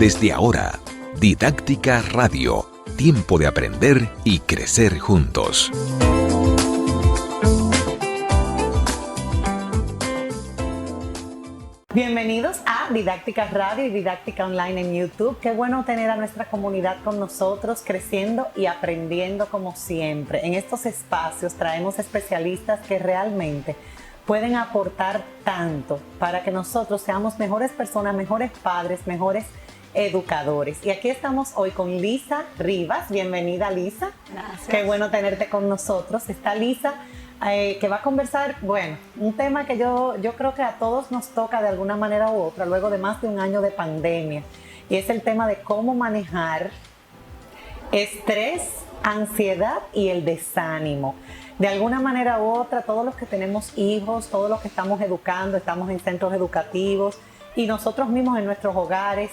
Desde ahora, Didáctica Radio. Tiempo de aprender y crecer juntos. Bienvenidos a Didáctica Radio y Didáctica Online en YouTube. Qué bueno tener a nuestra comunidad con nosotros, creciendo y aprendiendo como siempre. En estos espacios traemos especialistas que realmente pueden aportar tanto para que nosotros seamos mejores personas, mejores padres, mejores educadores. Y aquí estamos hoy con Lisa Rivas. Bienvenida, Lisa. Gracias. Qué bueno tenerte con nosotros. Está Lisa, que va a conversar, bueno, un tema que yo creo que a todos nos toca de alguna manera u otra, luego de más de un año de pandemia, y es el tema de cómo manejar estrés, ansiedad y el desánimo. De alguna manera u otra, todos los que tenemos hijos, todos los que estamos educando, estamos en centros educativos y nosotros mismos en nuestros hogares,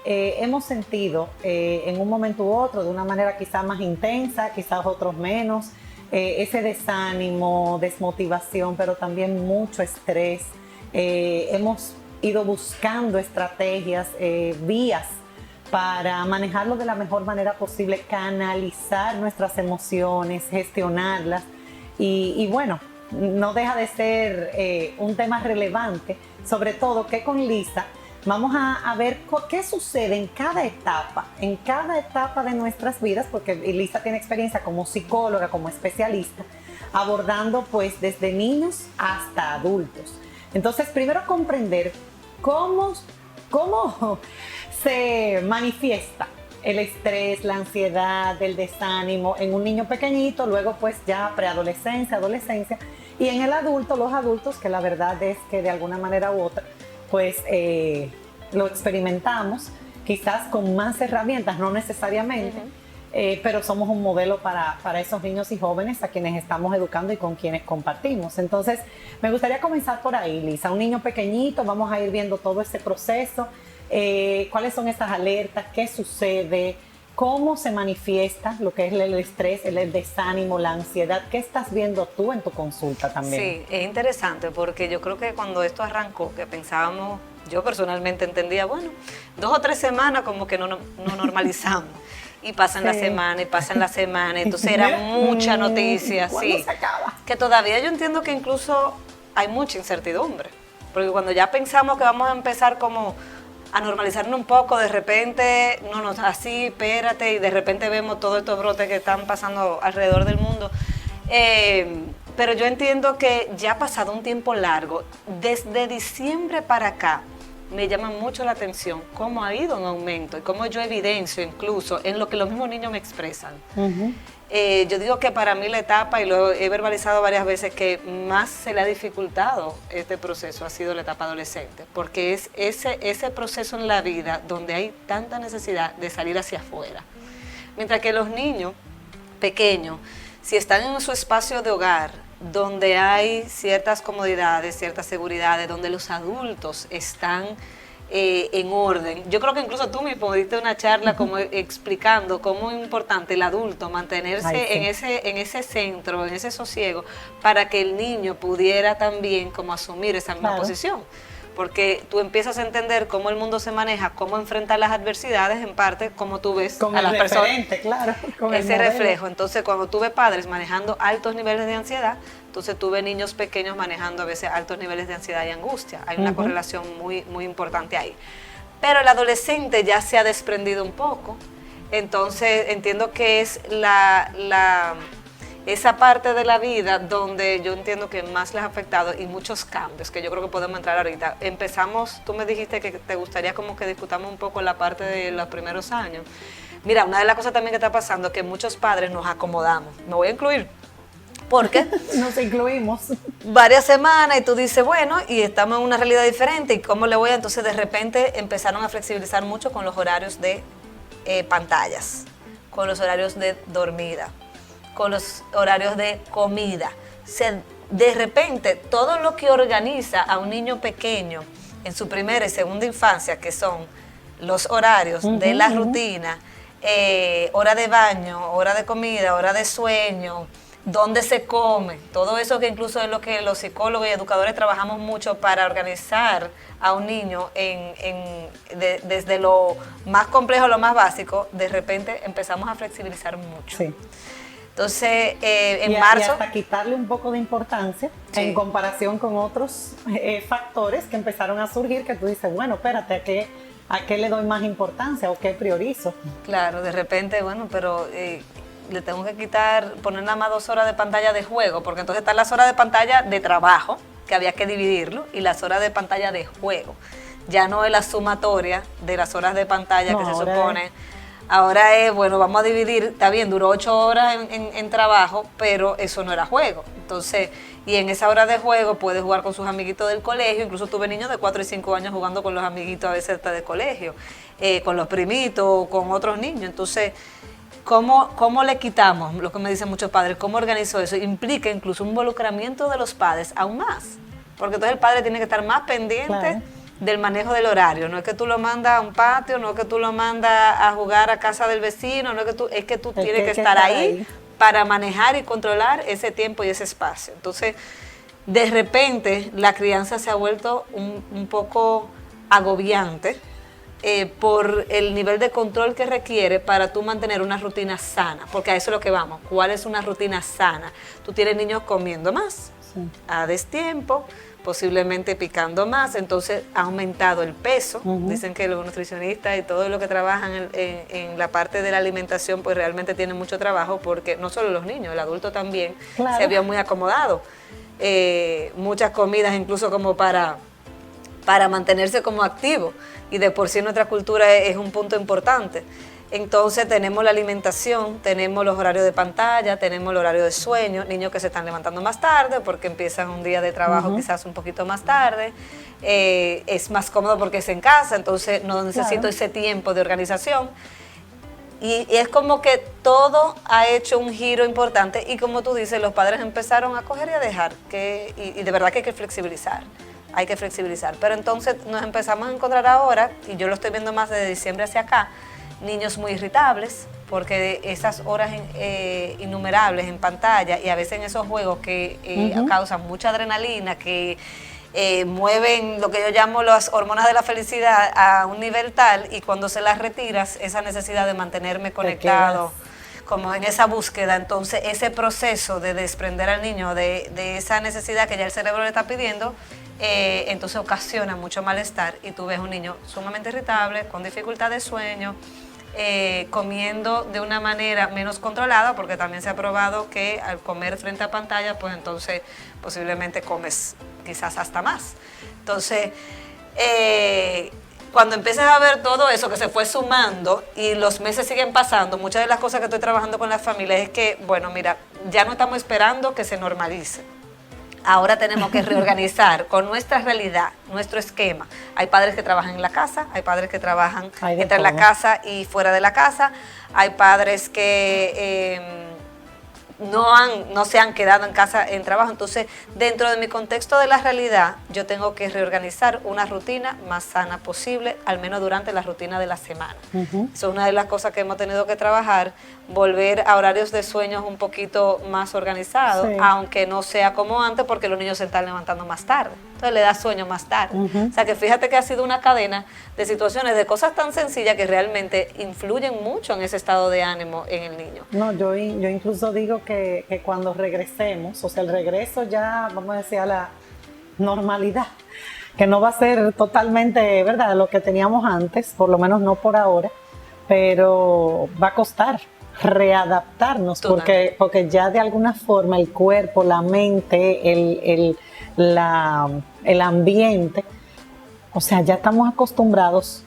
hemos sentido en un momento u otro, de una manera quizás más intensa, quizás otros menos, ese desánimo, desmotivación, pero también mucho estrés. Hemos ido buscando estrategias, vías para manejarlo de la mejor manera posible, canalizar nuestras emociones, gestionarlas. Y bueno, no deja de ser un tema relevante, sobre todo que con Lisa vamos a ver qué sucede en cada etapa de nuestras vidas, porque Lisa tiene experiencia como psicóloga, como especialista, abordando pues desde niños hasta adultos. Entonces, primero comprender cómo se manifiesta el estrés, la ansiedad, el desánimo en un niño pequeñito, luego pues ya preadolescencia, adolescencia, y en el adulto, los adultos, que la verdad es que de alguna manera u otra pues lo experimentamos, quizás con más herramientas, no necesariamente, pero somos un modelo para esos niños y jóvenes a quienes estamos educando y con quienes compartimos. Entonces, me gustaría comenzar por ahí, Lisa. Un niño pequeñito, vamos a ir viendo todo ese proceso, cuáles son esas alertas, qué sucede, cómo se manifiesta lo que es el estrés, el desánimo, la ansiedad. ¿Qué estás viendo tú en tu consulta también? Sí, es interesante porque yo creo que cuando esto arrancó, que pensábamos, yo personalmente entendía, bueno, 2 o 3 semanas como que no normalizamos. Y pasan las semanas, y pasan las semanas, entonces era mucha noticia, sí. Se acaba? Que todavía yo entiendo que incluso hay mucha incertidumbre, porque cuando ya pensamos que vamos a empezar como a normalizarnos un poco, de repente, no, así, espérate, y de repente vemos todos estos brotes que están pasando alrededor del mundo. Pero yo entiendo que ya ha pasado un tiempo largo, desde diciembre para acá, me llama mucho la atención cómo ha ido en aumento y cómo yo evidencio incluso en lo que los mismos niños me expresan. Yo digo que para mí la etapa, y lo he verbalizado varias veces, que más se le ha dificultado este proceso ha sido la etapa adolescente, porque es ese proceso en la vida donde hay tanta necesidad de salir hacia afuera. Mientras que los niños pequeños, si están en su espacio de hogar, donde hay ciertas comodidades, ciertas seguridades, donde los adultos están en orden. Yo creo que incluso tú mismo diste una charla como explicando cómo es importante el adulto mantenerse en ese centro, en ese sosiego, para que el niño pudiera también como asumir esa misma posición. Porque tú empiezas a entender cómo el mundo se maneja, cómo enfrentar las adversidades, en parte, como tú ves con a las personas. Claro, con ese reflejo. Entonces, cuando tú ves padres manejando altos niveles de ansiedad, entonces tú ves niños pequeños manejando a veces altos niveles de ansiedad y angustia. Hay una correlación muy, muy importante ahí. Pero el adolescente ya se ha desprendido un poco. Entonces, entiendo que es esa parte de la vida donde yo entiendo que más les ha afectado, y muchos cambios que yo creo que podemos entrar ahorita. Empezamos, tú me dijiste que te gustaría como que discutamos un poco la parte de los primeros años. Mira, una de las cosas también que está pasando es que muchos padres nos acomodamos. Me voy a incluir. ¿Por qué? Nos incluimos. Varias semanas y tú dices, bueno, y estamos en una realidad diferente, ¿y cómo le voy a? Entonces de repente empezaron a flexibilizar mucho con los horarios de pantallas, con los horarios de dormida, con los horarios de comida. De repente, todo lo que organiza a un niño pequeño en su primera y segunda infancia, que son los horarios de la rutina, hora de baño, hora de comida, hora de sueño, dónde se come, todo eso que incluso es lo que los psicólogos y educadores trabajamos mucho para organizar a un niño desde lo más complejo a lo más básico, de repente empezamos a flexibilizar mucho. Sí. Entonces, y marzo... hasta quitarle un poco de importancia en comparación con otros factores que empezaron a surgir, que tú dices, bueno, espérate, ¿a qué le doy más importancia o qué priorizo? Claro, de repente, bueno, pero le tengo que poner nada más 2 horas de pantalla de juego, porque entonces están las horas de pantalla de trabajo, que había que dividirlo, y las horas de pantalla de juego. Ya no es la sumatoria de las horas de pantalla que se supone... Ahora es, bueno, vamos a dividir, está bien, duró 8 horas en trabajo, pero eso no era juego. Entonces, y en esa hora de juego puede jugar con sus amiguitos del colegio, incluso tuve niños de 4 y 5 años jugando con los amiguitos a veces hasta del colegio, con los primitos, con otros niños. Entonces, ¿cómo le quitamos? Lo que me dicen muchos padres, ¿cómo organizó eso? Implica incluso un involucramiento de los padres aún más, porque entonces el padre tiene que estar más pendiente. Claro. Del manejo del horario, no es que tú lo mandas a un patio, no es que tú lo mandas a jugar a casa del vecino, no es que tú tienes que estar ahí para manejar y controlar ese tiempo y ese espacio. Entonces, de repente, la crianza se ha vuelto un poco agobiante por el nivel de control que requiere para tú mantener una rutina sana, porque a eso es lo que vamos. ¿Cuál es una rutina sana? Tú tienes niños comiendo más, a destiempo, posiblemente picando más, entonces ha aumentado el peso. Dicen que los nutricionistas y todo lo que trabajan en la parte de la alimentación pues realmente tienen mucho trabajo, porque no solo los niños, el adulto también se vio muy acomodado. Muchas comidas incluso como para mantenerse como activo, y de por sí nuestra cultura es un punto importante. Entonces tenemos la alimentación, tenemos los horarios de pantalla, tenemos el horario de sueño, niños que se están levantando más tarde porque empiezan un día de trabajo quizás un poquito más tarde, es más cómodo porque es en casa, entonces no necesito ese tiempo de organización. Y es como que todo ha hecho un giro importante, y como tú dices, los padres empezaron a coger y a dejar, y de verdad que hay que flexibilizar. Pero entonces nos empezamos a encontrar ahora, y yo lo estoy viendo más desde diciembre hacia acá, niños muy irritables, porque esas horas innumerables en pantalla y a veces en esos juegos que causan mucha adrenalina, que mueven lo que yo llamo las hormonas de la felicidad a un nivel tal, y cuando se las retiras, esa necesidad de mantenerme conectado, como en esa búsqueda, entonces ese proceso de desprender al niño de esa necesidad que ya el cerebro le está pidiendo, entonces ocasiona mucho malestar, y tú ves un niño sumamente irritable, con dificultad de sueño, comiendo de una manera menos controlada, porque también se ha probado que al comer frente a pantalla, pues entonces posiblemente comes quizás hasta más. Entonces, cuando empiezas a ver todo eso que se fue sumando y los meses siguen pasando, muchas de las cosas que estoy trabajando con las familias es que, bueno, mira, ya no estamos esperando que se normalice. Ahora tenemos que reorganizar con nuestra realidad, nuestro esquema. Hay padres que trabajan en la casa, hay padres que trabajan entre la casa y fuera de la casa, hay padres que no se han quedado en casa en trabajo. Entonces, dentro de mi contexto de la realidad, yo tengo que reorganizar una rutina más sana posible, al menos durante la rutina de la semana. Eso es una de las cosas que hemos tenido que trabajar, volver a horarios de sueños un poquito más organizados, aunque no sea como antes, porque los niños se están levantando más tarde. Entonces le da sueño más tarde. O sea que fíjate que ha sido una cadena de situaciones, de cosas tan sencillas que realmente influyen mucho en ese estado de ánimo en el niño. No, yo incluso digo que cuando regresemos, o sea, el regreso ya, vamos a decir, a la normalidad, que no va a ser totalmente, ¿verdad?, lo que teníamos antes, por lo menos no por ahora, pero va a costar readaptarnos, porque ya de alguna forma el cuerpo, la mente, el ambiente, o sea, ya estamos acostumbrados,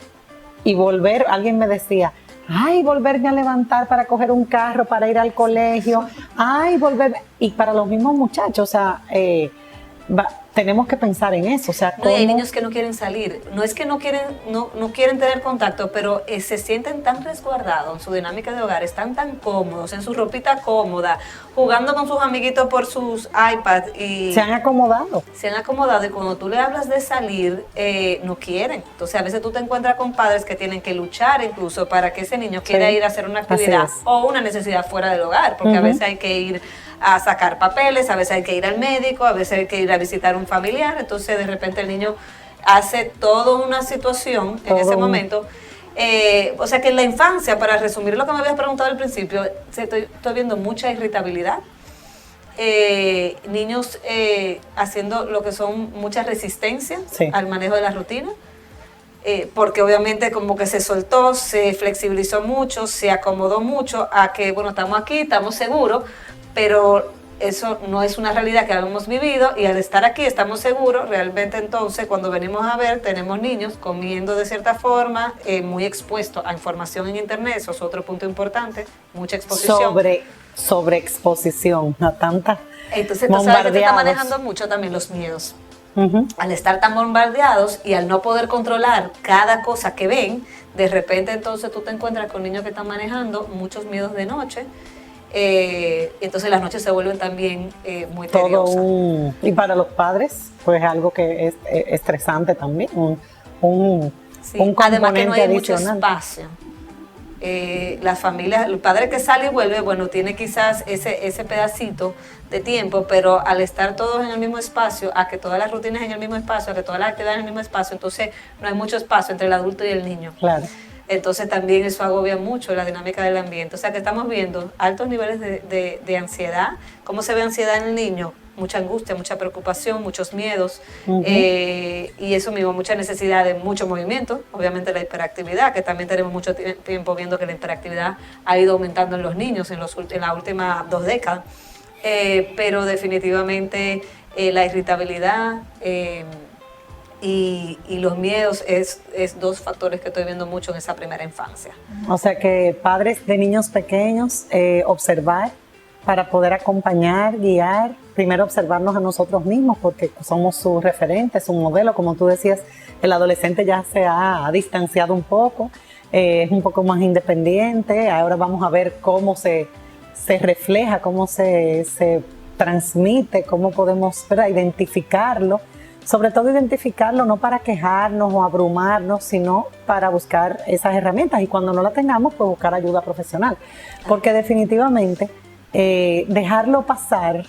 y volver, alguien me decía, ay, volverme a levantar para coger un carro, para ir al colegio, ay, volver, y para los mismos muchachos, o sea, tenemos que pensar en eso, o sea, no, hay niños que no quieren salir, no es que no quieren tener contacto, pero se sienten tan resguardados en su dinámica de hogar, están tan cómodos, en su ropita cómoda, jugando con sus amiguitos por sus iPads, y se han acomodado, y cuando tú le hablas de salir, no quieren. Entonces a veces tú te encuentras con padres que tienen que luchar incluso para que ese niño quiera ir a hacer una actividad o una necesidad fuera del hogar, porque a veces hay que ir a sacar papeles, a veces hay que ir al médico, a veces hay que ir a visitar a un familiar, entonces de repente el niño hace toda una situación en ese momento. O sea que en la infancia, para resumir lo que me habías preguntado al principio, estoy viendo mucha irritabilidad. Niños haciendo lo que son mucha resistencia al manejo de la rutina, porque obviamente como que se soltó, se flexibilizó mucho, se acomodó mucho a que, bueno, estamos aquí, estamos seguros, pero eso no es una realidad que hemos vivido, y al estar aquí estamos seguros. Realmente entonces cuando venimos a ver, tenemos niños comiendo de cierta forma, muy expuestos a información en internet. Eso es otro punto importante, mucha exposición. Sobreexposición a tanta. Entonces tú sabes que te está manejando mucho también los miedos. Al estar tan bombardeados y al no poder controlar cada cosa que ven, de repente entonces tú te encuentras con niños que están manejando muchos miedos de noche. Entonces las noches se vuelven también muy tediosas. Y para los padres, pues algo que es estresante también, un componente además que no hay adicional. mucho espacio. Las familias, el padre que sale y vuelve, bueno, tiene quizás ese pedacito de tiempo, pero al estar todos en el mismo espacio, a que todas las rutinas en el mismo espacio, a que todas las actividades en el mismo espacio, entonces no hay mucho espacio entre el adulto y el niño. Claro. Entonces también eso agobia mucho la dinámica del ambiente. O sea que estamos viendo altos niveles de ansiedad. ¿Cómo se ve ansiedad en el niño? Mucha angustia, mucha preocupación, muchos miedos, y eso mismo, mucha necesidad de mucho movimiento. Obviamente la hiperactividad, que también tenemos mucho tiempo viendo que la hiperactividad ha ido aumentando en los niños en las últimas 2 décadas. Pero definitivamente la irritabilidad y los miedos es 2 factores que estoy viendo mucho en esa primera infancia. O sea que padres de niños pequeños, observar para poder acompañar, guiar, primero observarnos a nosotros mismos porque somos su referente, su modelo. Como tú decías, el adolescente ya se ha distanciado un poco, es un poco más independiente. Ahora vamos a ver cómo se refleja, cómo se transmite, cómo podemos, ¿verdad?, identificarlo. Sobre todo identificarlo no para quejarnos o abrumarnos, sino para buscar esas herramientas, y cuando no la tengamos, pues buscar ayuda profesional. Porque definitivamente dejarlo pasar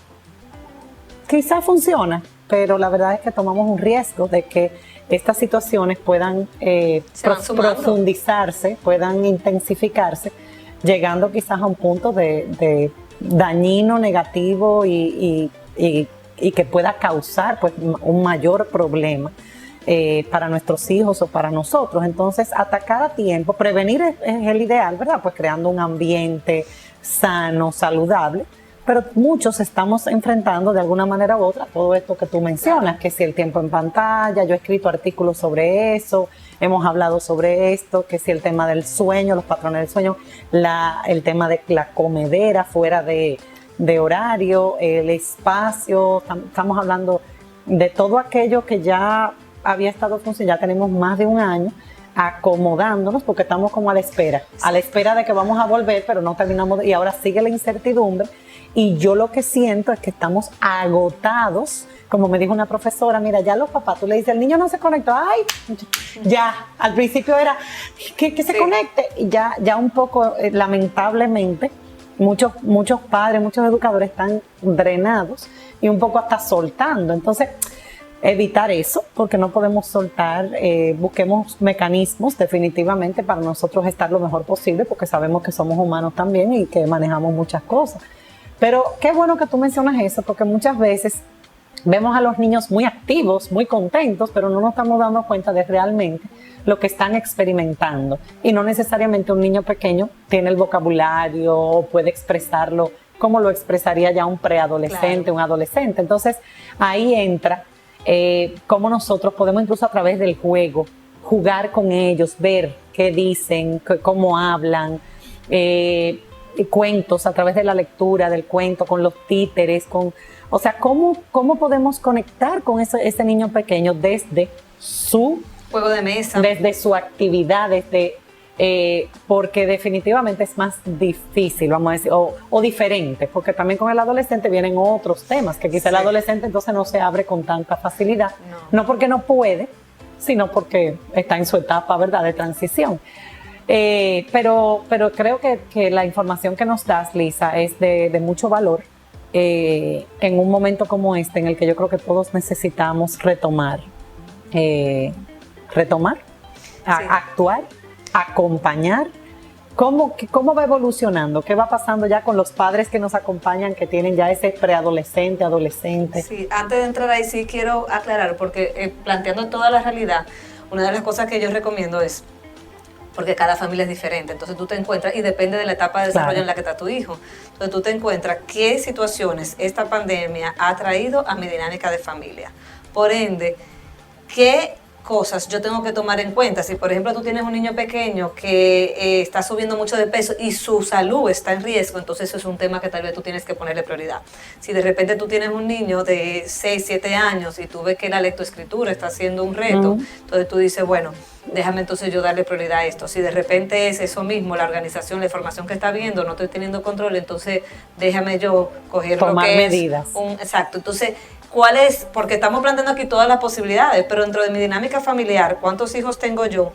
quizás funciona, pero la verdad es que tomamos un riesgo de que estas situaciones puedan profundizarse, puedan intensificarse, llegando quizás a un punto de dañino, negativo y que pueda causar pues un mayor problema para nuestros hijos o para nosotros. Entonces, atacar a tiempo, prevenir es el ideal, ¿verdad? Pues creando un ambiente sano, saludable, pero muchos estamos enfrentando de alguna manera u otra todo esto que tú mencionas, que si el tiempo en pantalla, yo he escrito artículos sobre eso, hemos hablado sobre esto, que si el tema del sueño, los patrones del sueño, el tema de la comedera fuera de horario, el espacio, estamos hablando de todo aquello que ya había estado funcionando, ya tenemos más de un año acomodándonos porque estamos como a la espera de que vamos a volver, pero no terminamos, y ahora sigue la incertidumbre, y yo lo que siento es que estamos agotados. Como me dijo una profesora, mira, ya los papás, tú le dices, el niño no se conectó, ay, ya, al principio era que se conecte, y ya un poco, lamentablemente, muchos padres, muchos educadores están drenados y un poco hasta soltando. Entonces, evitar eso, porque no podemos soltar, busquemos mecanismos definitivamente para nosotros estar lo mejor posible, porque sabemos que somos humanos también y que manejamos muchas cosas. Pero qué bueno que tú mencionas eso, porque muchas veces vemos a los niños muy activos, muy contentos, pero no nos estamos dando cuenta de realmente lo que están experimentando. Y no necesariamente un niño pequeño tiene el vocabulario o puede expresarlo como lo expresaría ya un preadolescente, claro, un adolescente. Entonces, ahí entra cómo nosotros podemos, incluso a través del juego, jugar con ellos, ver qué dicen, cómo hablan, cuentos a través de la lectura del cuento, con los títeres, o sea, cómo podemos conectar con ese niño pequeño desde su juego de mesa, desde su actividad, porque definitivamente es más difícil, vamos a decir, o diferente, porque también con el adolescente vienen otros temas, que quizá el adolescente entonces no se abre con tanta facilidad, no porque no puede, sino porque está en su etapa, ¿verdad?, de transición. Pero creo que la información que nos das, Lisa, es de mucho valor, en un momento como este, en el que yo creo que todos necesitamos retomar, Sí. actuar, acompañar. ¿Cómo va evolucionando? ¿Qué va pasando ya con los padres que nos acompañan, que tienen ya ese preadolescente, adolescente? Sí, antes de entrar ahí sí quiero aclarar, porque planteando toda la realidad, una de las cosas que yo recomiendo es, porque cada familia es diferente, entonces tú te encuentras, y depende de la etapa de desarrollo Claro. en la que está tu hijo, entonces tú te encuentras qué situaciones esta pandemia ha traído a mi dinámica de familia. Por ende, qué cosas yo tengo que tomar en cuenta. Si por ejemplo tú tienes un niño pequeño que está subiendo mucho de peso y su salud está en riesgo, entonces eso es un tema que tal vez tú tienes que ponerle prioridad. Si de repente tú tienes un niño de 6, 7 años y tú ves que la lectoescritura está siendo un reto, entonces tú dices, bueno, déjame entonces yo darle prioridad a esto. Si de repente es eso mismo, la organización, la información que está viendo, no estoy teniendo control, entonces déjame yo coger Tomar lo que medidas. es exacto. Entonces, ¿cuál es? Porque estamos planteando aquí todas las posibilidades, pero dentro de mi dinámica familiar, ¿cuántos hijos tengo yo?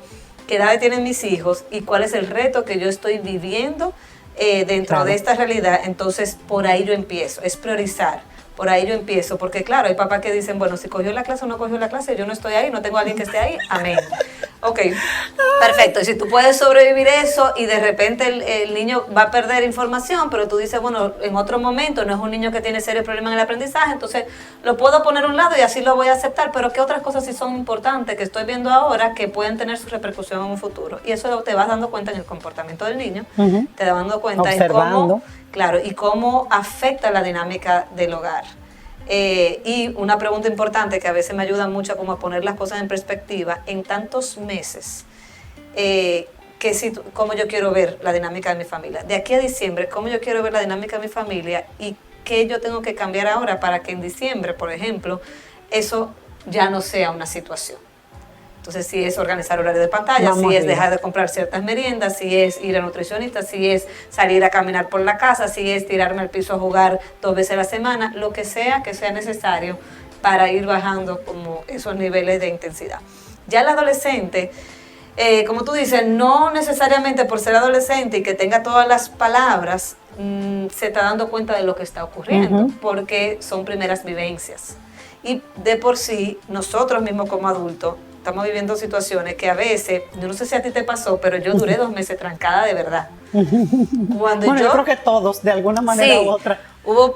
¿Qué edad tienen mis hijos? ¿Y cuál es el reto que yo estoy viviendo dentro de esta realidad? Entonces, por ahí yo empiezo, es priorizar. Por ahí yo empiezo, porque claro, hay papás que dicen, bueno, si cogió la clase o no cogió la clase, yo no estoy ahí, no tengo a alguien que esté ahí, amén. Ok, perfecto, y si tú puedes sobrevivir eso y de repente el niño va a perder información, pero tú dices, bueno, en otro momento no es un niño que tiene serios problemas en el aprendizaje, entonces lo puedo poner a un lado y así lo voy a aceptar, pero ¿qué otras cosas sí son importantes que estoy viendo ahora que pueden tener su repercusión en un futuro? Y eso te vas dando cuenta en el comportamiento del niño, te vas dando cuenta en cómo, claro, y cómo afecta la dinámica del hogar. Y una pregunta importante que a veces me ayuda mucho como a poner las cosas en perspectiva, en tantos meses, cómo yo quiero ver la dinámica de mi familia. De aquí a diciembre, cómo yo quiero ver la dinámica de mi familia y qué yo tengo que cambiar ahora para que en diciembre, por ejemplo, eso ya no sea una situación. Entonces, si es organizar horario de pantalla, si es dejar de comprar ciertas meriendas, si es ir a nutricionista, si es salir a caminar por la casa, si es tirarme al piso a jugar 2 veces a la semana, lo que sea necesario para ir bajando como esos niveles de intensidad. Ya el adolescente, como tú dices, no necesariamente por ser adolescente y que tenga todas las palabras, se está dando cuenta de lo que está ocurriendo, porque son primeras vivencias. Y de por sí, nosotros mismos como adultos, estamos viviendo situaciones que a veces, yo no sé si a ti te pasó, pero yo duré 2 meses trancada de verdad. Yo creo que todos, de alguna manera u otra. Hubo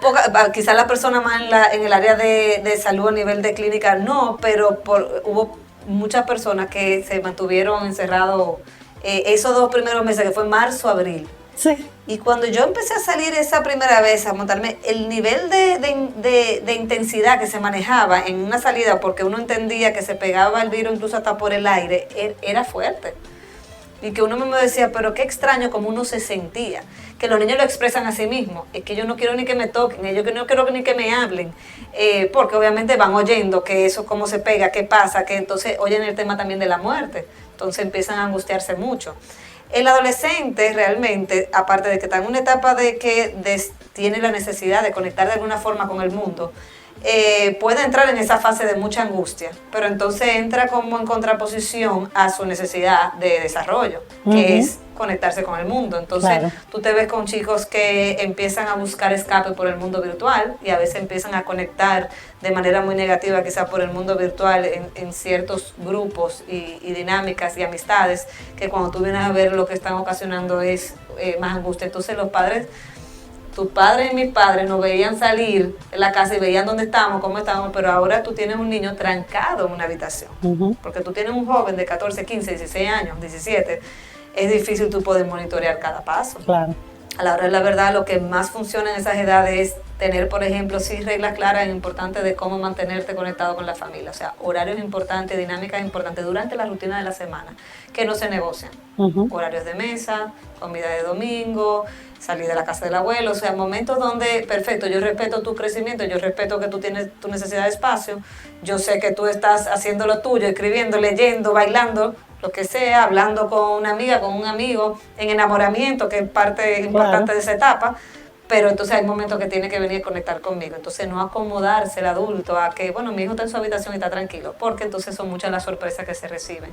quizás la persona más en el área de salud a nivel de clínica no, pero hubo muchas personas que se mantuvieron encerrados esos 2 primeros meses, que fue marzo, abril. Sí. Y cuando yo empecé a salir esa primera vez a montarme, el nivel de intensidad que se manejaba en una salida, porque uno entendía que se pegaba el virus incluso hasta por el aire, era fuerte. Y que uno mismo decía, pero qué extraño como uno se sentía. Que los niños lo expresan a sí mismos. Es que yo no quiero ni que me toquen, yo no quiero ni que me hablen. Porque obviamente van oyendo que eso cómo se pega, qué pasa, que entonces oyen el tema también de la muerte. Entonces empiezan a angustiarse mucho. El adolescente realmente, aparte de que está en una etapa de que tiene la necesidad de conectar de alguna forma con el mundo, puede entrar en esa fase de mucha angustia, pero entonces entra como en contraposición a su necesidad de desarrollo, que es conectarse con el mundo. Entonces tú te ves con chicos que empiezan a buscar escape por el mundo virtual y a veces empiezan a conectar de manera muy negativa quizá por el mundo virtual en ciertos grupos y dinámicas y amistades, que cuando tú vienes a ver lo que están ocasionando es más angustia. Entonces los padres, tus padres y mis padres nos veían salir de la casa y veían dónde estábamos, cómo estábamos, pero ahora tú tienes un niño trancado en una habitación, porque tú tienes un joven de 14, 15, 16 años, 17, es difícil tú poder monitorear cada paso. Claro. A la hora de la verdad, lo que más funciona en esas edades es tener, por ejemplo, sí reglas claras e importantes de cómo mantenerte conectado con la familia. O sea, horarios importantes, dinámicas importantes durante la rutina de la semana, que no se negocian. Horarios de mesa, comida de domingo, salir de la casa del abuelo. O sea, momentos donde, perfecto, yo respeto tu crecimiento, yo respeto que tú tienes tu necesidad de espacio, yo sé que tú estás haciendo lo tuyo, escribiendo, leyendo, bailando, lo que sea, hablando con una amiga, con un amigo, en enamoramiento, que es parte importante de esa etapa, pero entonces hay momentos que tiene que venir a conectar conmigo. Entonces no acomodarse el adulto a que, bueno, mi hijo está en su habitación y está tranquilo, porque entonces son muchas las sorpresas que se reciben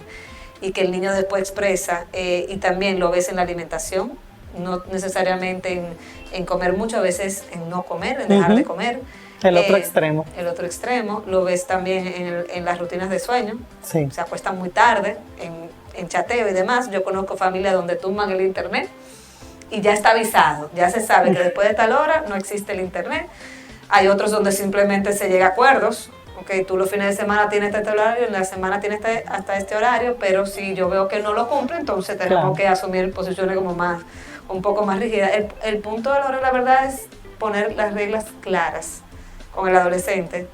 y que el niño después expresa, y también lo ves en la alimentación. no necesariamente en comer mucho, a veces en no comer, en dejar de comer. El otro extremo. El otro extremo, lo ves también en las rutinas de sueño, Sí. se acuestan muy tarde, en chateo y demás. Yo conozco familias donde tumban el internet y ya está avisado, ya se sabe que después de tal hora no existe el internet. Hay otros donde simplemente se llega a acuerdos. Ok, tú los fines de semana tienes este horario, en la semana tienes hasta este horario, pero si yo veo que no lo cumple, entonces tenemos que asumir posiciones como un poco más rígidas. El punto de la verdad es poner las reglas claras con el adolescente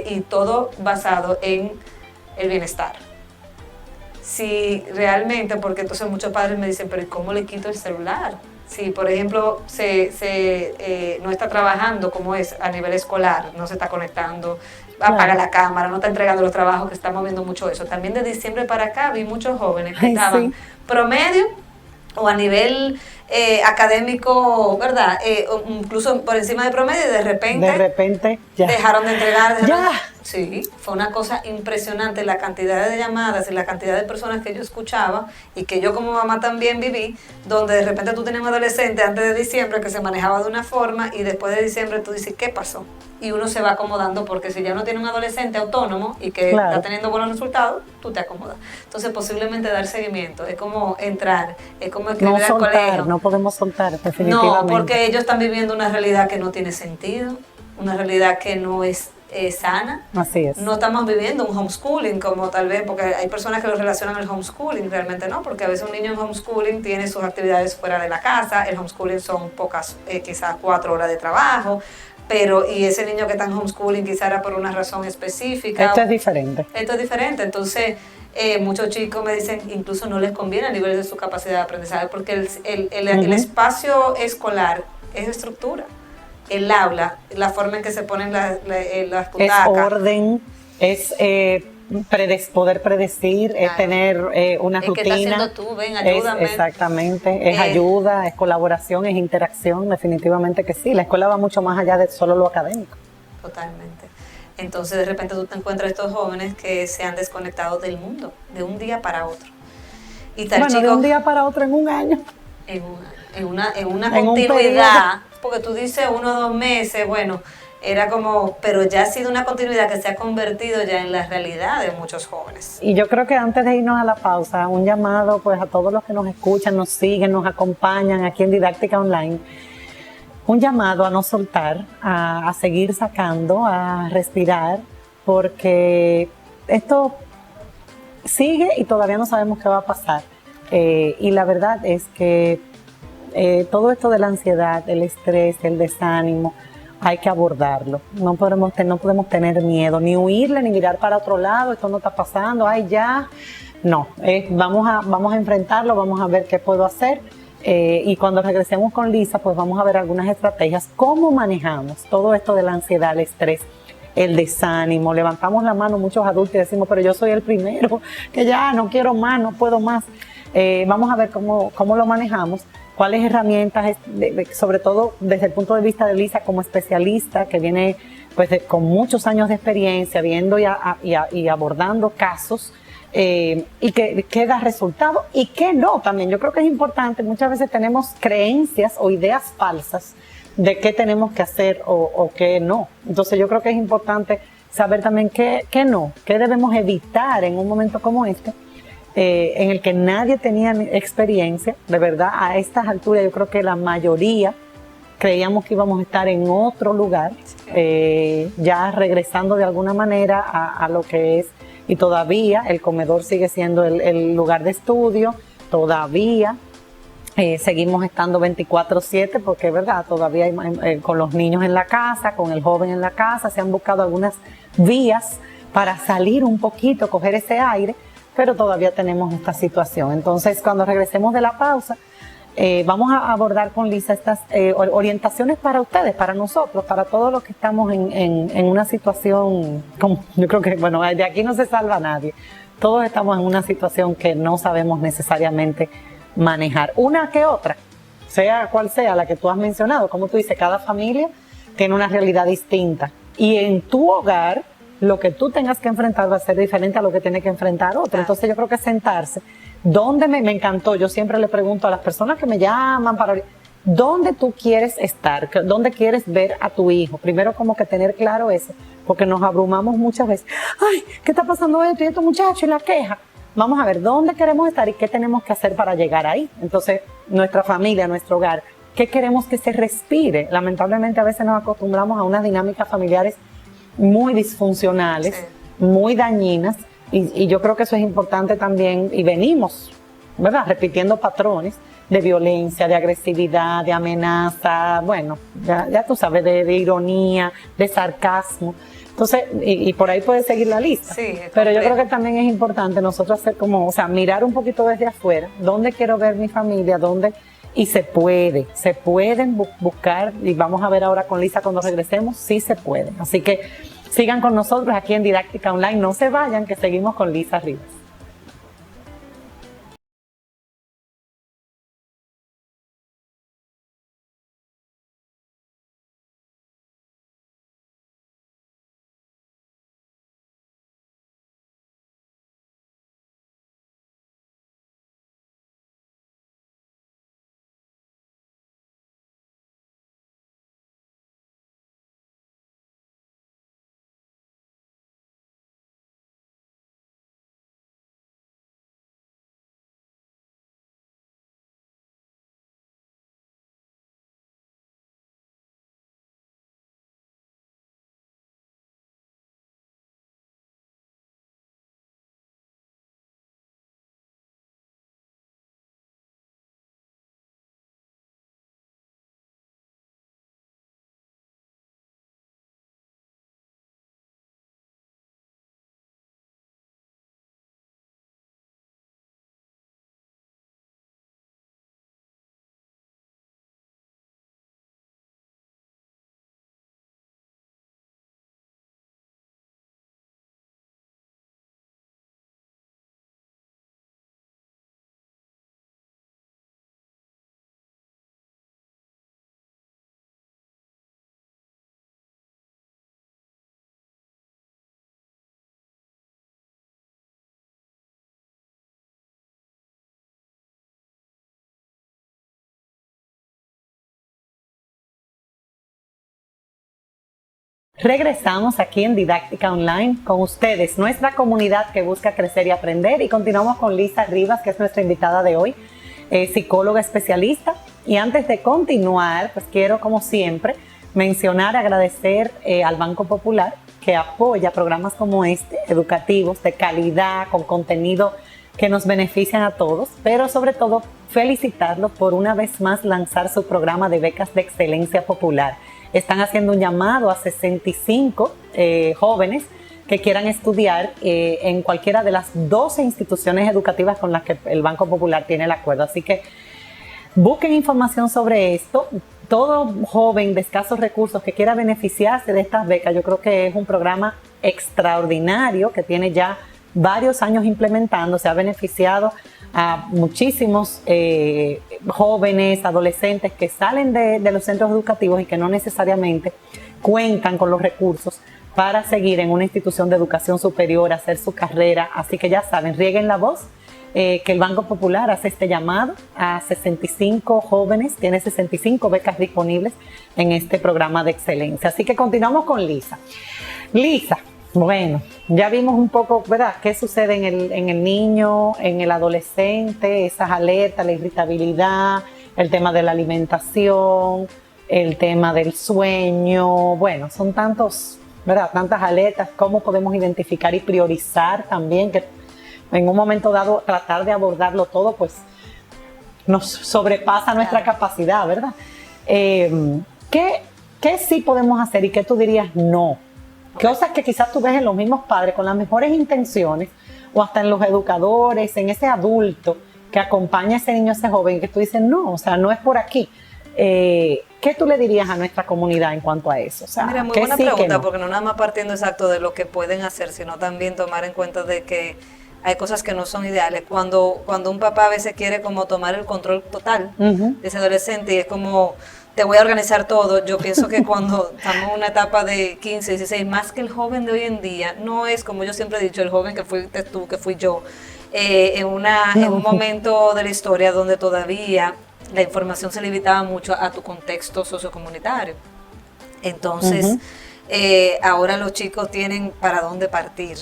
y todo basado en el bienestar. Si realmente, porque entonces muchos padres me dicen, pero ¿y cómo le quito el celular? Si, por ejemplo, no está trabajando como es a nivel escolar, no se está conectando, apaga la cámara, no está entregando los trabajos, que estamos viendo mucho eso. También de diciembre para acá vi muchos jóvenes que estaban promedio o a nivel académico, ¿verdad? Incluso por encima de promedio y de repente ya. Dejaron de entregar. Ya. Sí, fue una cosa impresionante la cantidad de llamadas y la cantidad de personas que yo escuchaba y que yo como mamá también viví, donde de repente tú tenías un adolescente antes de diciembre que se manejaba de una forma y después de diciembre tú dices, ¿qué pasó? Y uno se va acomodando porque si ya no tiene un adolescente autónomo y que está teniendo buenos resultados, tú te acomodas. Entonces posiblemente dar seguimiento, es como entrar, es como escribir al colegio. No podemos soltar, definitivamente. No, porque ellos están viviendo una realidad que no tiene sentido, una realidad que no es sana. Así es. No estamos viviendo un homeschooling como tal vez, porque hay personas que lo relacionan al homeschooling, realmente no, porque a veces un niño en homeschooling tiene sus actividades fuera de la casa, el homeschooling son pocas, quizás 4 horas de trabajo, y ese niño que está en homeschooling quizás era por una razón específica. Esto es diferente. Entonces muchos chicos me dicen incluso no les conviene a nivel de su capacidad de aprendizaje, porque el espacio escolar es estructura. El aula, la forma en que se ponen las butacas. Es orden, es poder predecir, es tener una rutina. ¿Qué estás haciendo tú? Ven, ayúdame. Exactamente, es ayuda, es colaboración, es interacción, definitivamente que sí. La escuela va mucho más allá de solo lo académico. Totalmente. Entonces de repente tú te encuentras estos jóvenes que se han desconectado del mundo, de un día para otro. Y tal de un día para otro en un año. En una continuidad, porque tú dices 1 o 2 meses, bueno, era como, pero ya ha sido una continuidad que se ha convertido ya en la realidad de muchos jóvenes. Y yo creo que antes de irnos a la pausa, un llamado pues a todos los que nos escuchan, nos siguen, nos acompañan aquí en Didáctica Online, un llamado a no soltar, a seguir sacando, a respirar, porque esto sigue y todavía no sabemos qué va a pasar. Y la verdad es que todo esto de la ansiedad, el estrés, el desánimo, hay que abordarlo. No podemos tener miedo, ni huirle, ni mirar para otro lado, esto no está pasando, ay ya. No, vamos a enfrentarlo, vamos a ver qué puedo hacer. Y cuando regresemos con Lisa, pues vamos a ver algunas estrategias, cómo manejamos todo esto de la ansiedad, el estrés, el desánimo. Levantamos la mano muchos adultos y decimos, pero yo soy el primero, que ya no quiero más, no puedo más. Vamos a ver cómo lo manejamos, cuáles herramientas, sobre todo desde el punto de vista de Lisa como especialista, que viene pues con muchos años de experiencia, viendo y abordando casos, y que da resultado y que no también. Yo creo que es importante, muchas veces tenemos creencias o ideas falsas de qué tenemos que hacer o qué no. Entonces yo creo que es importante saber también qué no, qué debemos evitar en un momento como este, en el que nadie tenía experiencia. De verdad, a estas alturas yo creo que la mayoría creíamos que íbamos a estar en otro lugar, ya regresando de alguna manera a lo que es, y todavía el comedor sigue siendo el lugar de estudio, todavía seguimos estando 24/7, porque es verdad, todavía hay, con los niños en la casa, con el joven en la casa, se han buscado algunas vías para salir un poquito, coger ese aire, pero todavía tenemos esta situación. Entonces, cuando regresemos de la pausa, vamos a abordar con Lisa estas orientaciones para ustedes, para nosotros, para todos los que estamos en una situación, como, yo creo que, bueno, de aquí no se salva nadie. Todos estamos en una situación que no sabemos necesariamente manejar. Una que otra, sea cual sea la que tú has mencionado, como tú dices, cada familia tiene una realidad distinta. Y en tu hogar, lo que tú tengas que enfrentar va a ser diferente a lo que tiene que enfrentar otro. Entonces yo creo que sentarse, ¿Dónde me encantó? Yo siempre le pregunto a las personas que me llaman para... ¿Dónde tú quieres estar? ¿Dónde quieres ver a tu hijo? Primero como que tener claro eso, porque nos abrumamos muchas veces. ¡Ay! ¿Qué está pasando esto y este muchacho y la queja? Vamos a ver dónde queremos estar y qué tenemos que hacer para llegar ahí. Entonces, nuestra familia, nuestro hogar, ¿qué queremos que se respire? Lamentablemente a veces nos acostumbramos a unas dinámicas familiares muy disfuncionales, sí, muy dañinas, y yo creo que eso es importante también, y venimos, ¿verdad?, repitiendo patrones de violencia, de agresividad, de amenaza, bueno, ya tú sabes, de ironía, de sarcasmo. Entonces, y por ahí puedes seguir la lista. Sí, pero yo creo que también es importante nosotros hacer como, o sea, mirar un poquito desde afuera, dónde quiero ver mi familia, dónde, y se pueden buscar, y vamos a ver ahora con Lisa cuando regresemos, sí se pueden. Así que sigan con nosotros aquí en Didáctica Online, no se vayan, que seguimos con Lisa Rivas. Regresamos aquí en Didáctica Online con ustedes, nuestra comunidad que busca crecer y aprender, y continuamos con Lisa Rivas, que es nuestra invitada de hoy, psicóloga especialista. Y antes de continuar, pues quiero, como siempre, mencionar, agradecer al Banco Popular, que apoya programas como este, educativos, de calidad, con contenido que nos benefician a todos, pero sobre todo felicitarlos por una vez más lanzar su programa de becas de excelencia popular. Están haciendo un llamado a 65 jóvenes que quieran estudiar en cualquiera de las 12 instituciones educativas con las que el Banco Popular tiene el acuerdo. Así que busquen información sobre esto. Todo joven de escasos recursos que quiera beneficiarse de estas becas, yo creo que es un programa extraordinario que tiene ya varios años implementando, se ha beneficiado a muchísimos jóvenes, adolescentes que salen de los centros educativos y que no necesariamente cuentan con los recursos para seguir en una institución de educación superior, hacer su carrera. Así que ya saben, rieguen la voz, que el Banco Popular hace este llamado a 65 jóvenes, tiene 65 becas disponibles en este programa de excelencia. Así que continuamos con Lisa. Lisa, bueno, ya vimos un poco, ¿verdad?, qué sucede en el niño, en el adolescente, esas alertas, la irritabilidad, el tema de la alimentación, el tema del sueño. Bueno, son tantos, ¿verdad?, tantas alertas. ¿Cómo podemos identificar y priorizar también? Que en un momento dado tratar de abordarlo todo, pues nos sobrepasa nuestra capacidad, ¿verdad? ¿Qué sí podemos hacer y qué tú dirías no? Cosas que quizás tú ves en los mismos padres con las mejores intenciones, o hasta en los educadores, en ese adulto que acompaña a ese niño, a ese joven, que tú dices, no, o sea, no es por aquí. ¿Qué tú le dirías a nuestra comunidad en cuanto a eso? O sea, mira, muy buena pregunta, porque no nada más partiendo exacto de lo que pueden hacer, sino también tomar en cuenta de que hay cosas que no son ideales. Cuando un papá a veces quiere como tomar el control total de ese adolescente y es como, te voy a organizar todo. Yo pienso que cuando estamos en una etapa de 15, 16, más que el joven de hoy en día, no es como yo siempre he dicho, el joven que fuiste tú, que fui yo. en un momento de la historia donde todavía la información se limitaba mucho a tu contexto sociocomunitario. Entonces, ahora los chicos tienen para dónde partir.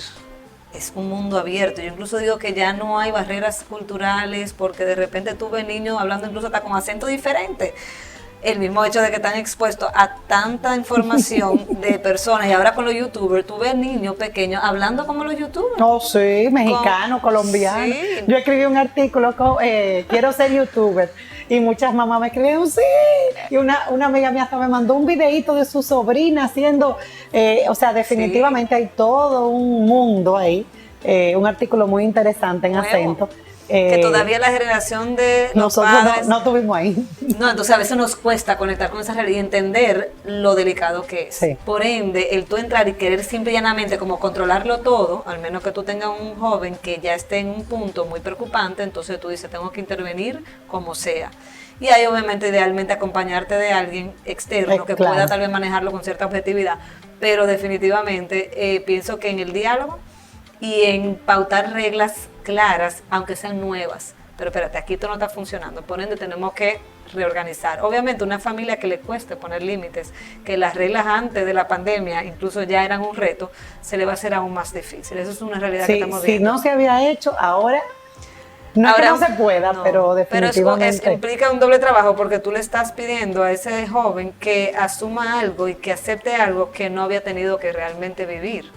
Es un mundo abierto. Yo incluso digo que ya no hay barreras culturales, porque de repente tú ves niños hablando incluso hasta con acento diferente. El mismo hecho de que están expuestos a tanta información de personas, y ahora con los youtubers, tú ves niños pequeños hablando como los youtubers. Oh, sí, mexicano, colombiano. Sí. Yo escribí un artículo, quiero ser youtuber, y muchas mamás me escribieron, sí, y una amiga mía hasta me mandó un videíto de su sobrina haciendo, o sea, definitivamente hay todo un mundo ahí, un artículo muy interesante en Nuevo. Acento. Que todavía la generación de los nosotros padres no estuvimos ahí. No, entonces a veces nos cuesta conectar con esa realidad y entender lo delicado que es. Sí. Por ende, el tú entrar y querer simple y llanamente como controlarlo todo, al menos que tú tengas un joven que ya esté en un punto muy preocupante, entonces tú dices, tengo que intervenir como sea. Y ahí obviamente idealmente acompañarte de alguien externo que claro. pueda tal vez manejarlo con cierta objetividad, pero definitivamente pienso que en el diálogo y en pautar reglas claras, aunque sean nuevas. Pero espérate, aquí esto no está funcionando. Por ende, tenemos que reorganizar. Obviamente, una familia que le cueste poner límites, que las reglas antes de la pandemia incluso ya eran un reto, se le va a hacer aún más difícil. Eso es una realidad que estamos viendo. Si no se había hecho, ahora no ahora, es que no se pueda, no, pero definitivamente. Pero implica un doble trabajo, porque tú le estás pidiendo a ese joven que asuma algo y que acepte algo que no había tenido que realmente vivir.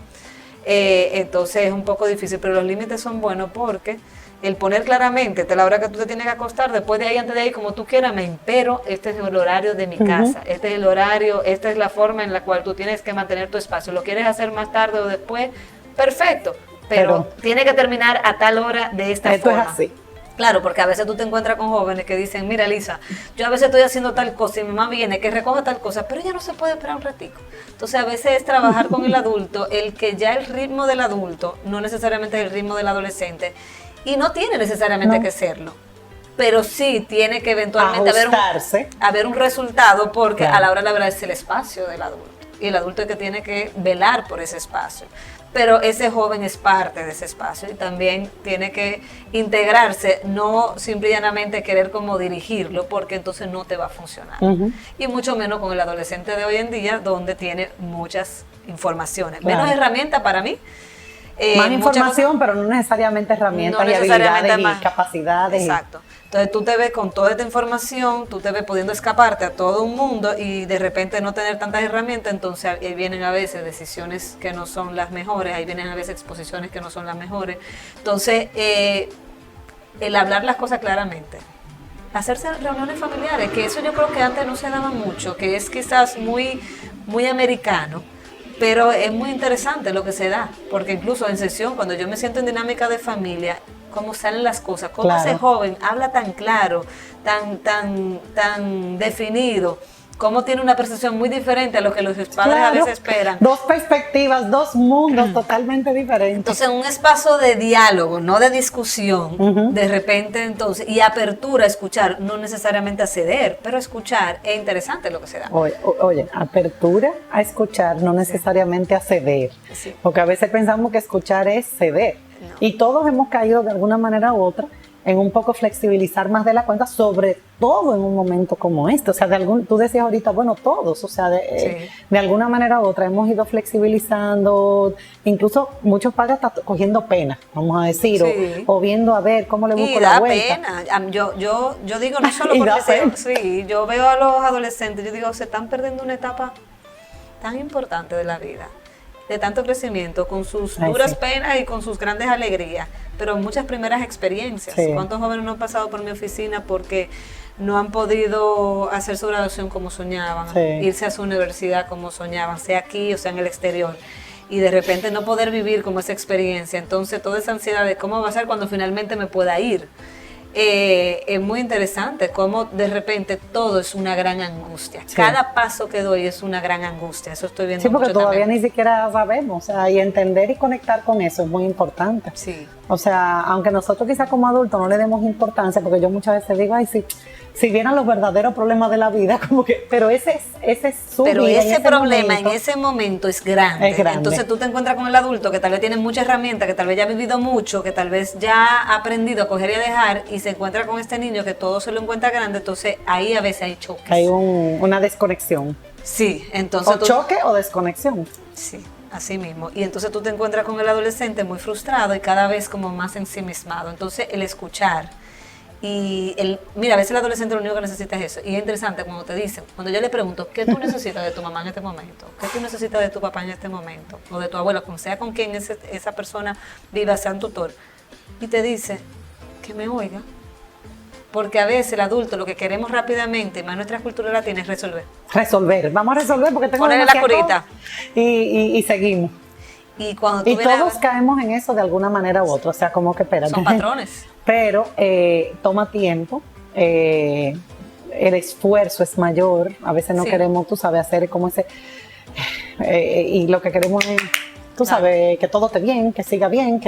Entonces es un poco difícil, pero los límites son buenos porque el poner claramente la hora que tú te tienes que acostar, después de ahí, antes de ahí, como tú quieras, pero este es el horario de mi casa, este es el horario, esta es la forma en la cual tú tienes que mantener tu espacio. ¿Lo quieres hacer más tarde o después? Perfecto, pero tiene que terminar a tal hora de esta forma. Esto es así. Claro, porque a veces tú te encuentras con jóvenes que dicen, mira Lisa, yo a veces estoy haciendo tal cosa y mi mamá viene que recoja tal cosa, pero ella no se puede esperar un ratico. Entonces a veces es trabajar con el adulto, el que ya el ritmo del adulto no necesariamente es el ritmo del adolescente y no tiene necesariamente que serlo, pero sí tiene que eventualmente haber un resultado, porque a la hora de la verdad es el espacio del adulto y el adulto es el que tiene que velar por ese espacio. Pero ese joven es parte de ese espacio y también tiene que integrarse, no simple y llanamente querer como dirigirlo, porque entonces no te va a funcionar. Y mucho menos con el adolescente de hoy en día, donde tiene muchas informaciones. Claro. Menos herramientas para mí. Más información, pero no necesariamente herramientas y habilidades y capacidades. Exacto. Entonces tú te ves con toda esta información, tú te ves pudiendo escaparte a todo un mundo y de repente no tener tantas herramientas, entonces ahí vienen a veces decisiones que no son las mejores, ahí vienen a veces exposiciones que no son las mejores. Entonces, el hablar las cosas claramente, hacerse reuniones familiares, que eso yo creo que antes no se daba mucho, que es quizás muy, muy americano, pero es muy interesante lo que se da, porque incluso en sesión, cuando yo me siento en dinámica de familia, cómo salen las cosas, cómo ese joven habla tan claro, tan definido, cómo tiene una percepción muy diferente a lo que los padres a veces esperan. Dos perspectivas, dos mundos totalmente diferentes. Entonces, un espacio de diálogo, no de discusión, de repente entonces, y apertura a escuchar, no necesariamente a ceder, pero a escuchar, es interesante lo que se da. Oye, apertura a escuchar, no necesariamente a ceder, porque a veces pensamos que escuchar es ceder, y todos hemos caído de alguna manera u otra en un poco flexibilizar más de la cuenta, sobre todo en un momento como este. O sea, tú decías ahorita, bueno, todos, o sea, de alguna manera u otra hemos ido flexibilizando, incluso muchos padres están cogiendo pena, vamos a decir, o viendo a ver cómo le busco la vuelta. Y da pena. Yo digo, no solo porque yo veo a los adolescentes, yo digo, se están perdiendo una etapa tan importante de la vida, de tanto crecimiento, con sus duras penas y con sus grandes alegrías, pero muchas primeras experiencias. ¿Cuántos jóvenes no han pasado por mi oficina porque no han podido hacer su graduación como soñaban, irse a su universidad como soñaban, sea aquí o sea en el exterior, y de repente no poder vivir como esa experiencia? Entonces toda esa ansiedad de cómo va a ser cuando finalmente me pueda ir. Es muy interesante cómo de repente todo es una gran angustia. Cada paso que doy es una gran angustia. Eso estoy viendo. Sí, porque mucho todavía también. ni siquiera sabemos. O sea, y entender y conectar con eso es muy importante. Sí. O sea, aunque nosotros quizás como adultos no le demos importancia, porque yo muchas veces digo, ay, sí, si vieran los verdaderos problemas de la vida, como que, pero ese es su Pero vida, ese problema momento, en ese momento es grande. es grande. Entonces tú te encuentras con el adulto que tal vez tiene muchas herramientas, que tal vez ya ha vivido mucho, que tal vez ya ha aprendido a coger y a dejar, y se encuentra con este niño que todo se lo encuentra grande. Entonces ahí a veces hay choques. hay una desconexión. Sí, entonces O choque o desconexión. Sí, así mismo. Y entonces tú te encuentras con el adolescente muy frustrado y cada vez como más ensimismado. Entonces el escuchar y mira, a veces el adolescente lo único que necesita es eso. Y es interesante cuando te dicen, cuando yo le pregunto, ¿qué tú necesitas de tu mamá en este momento? ¿Qué tú necesitas de tu papá en este momento? O de tu abuelo, con sea con quien esa persona viva, sea un tutor. Y te dice, que me oiga. Porque a veces el adulto lo que queremos rápidamente, más nuestra cultura latina, es resolver. Vamos a resolver porque tengo Ponerle la demasiado curita. y seguimos. Y cuando tú Y vienes a todos ver, caemos en eso de alguna manera u otra, o sea, como que espérate. son patrones. Pero toma tiempo, el esfuerzo es mayor, a veces no Sí. queremos, tú sabes, hacer como ese, y lo que queremos es, tú Claro. sabes, que todo esté bien, que siga bien,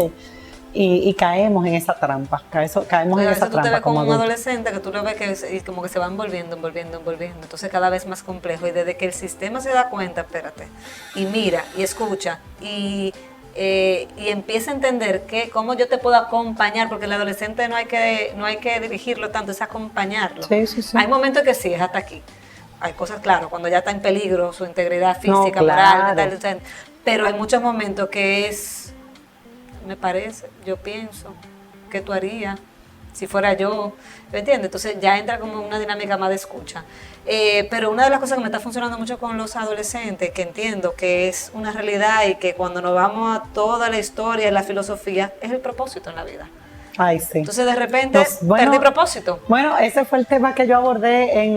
y caemos en esa trampa, caemos Porque en a esa veces tú te trampa ves con como un adultos. adolescente que tú lo ves y como que se va envolviendo. Entonces cada vez más complejo. Y desde que el sistema se da cuenta, espérate, y mira, y escucha, y empieza a entender que cómo yo te puedo acompañar, porque el adolescente no hay que dirigirlo tanto, es acompañarlo. Sí, sí, sí. Hay momentos que sí, es hasta aquí. Hay cosas, claro, cuando ya está en peligro su integridad No, física, claro. moral, mental, pero hay muchos momentos que es, me parece, yo pienso, ¿qué tú harías si fuera yo? ¿Me entiendes? Entonces ya entra como una dinámica más de escucha. Pero una de las cosas que me está funcionando mucho con los adolescentes, que entiendo que es una realidad y que cuando nos vamos a toda la historia y la filosofía, es el propósito en la vida. Ay, sí. Entonces de repente Bueno, perdí propósito. Bueno, ese fue el tema que yo abordé en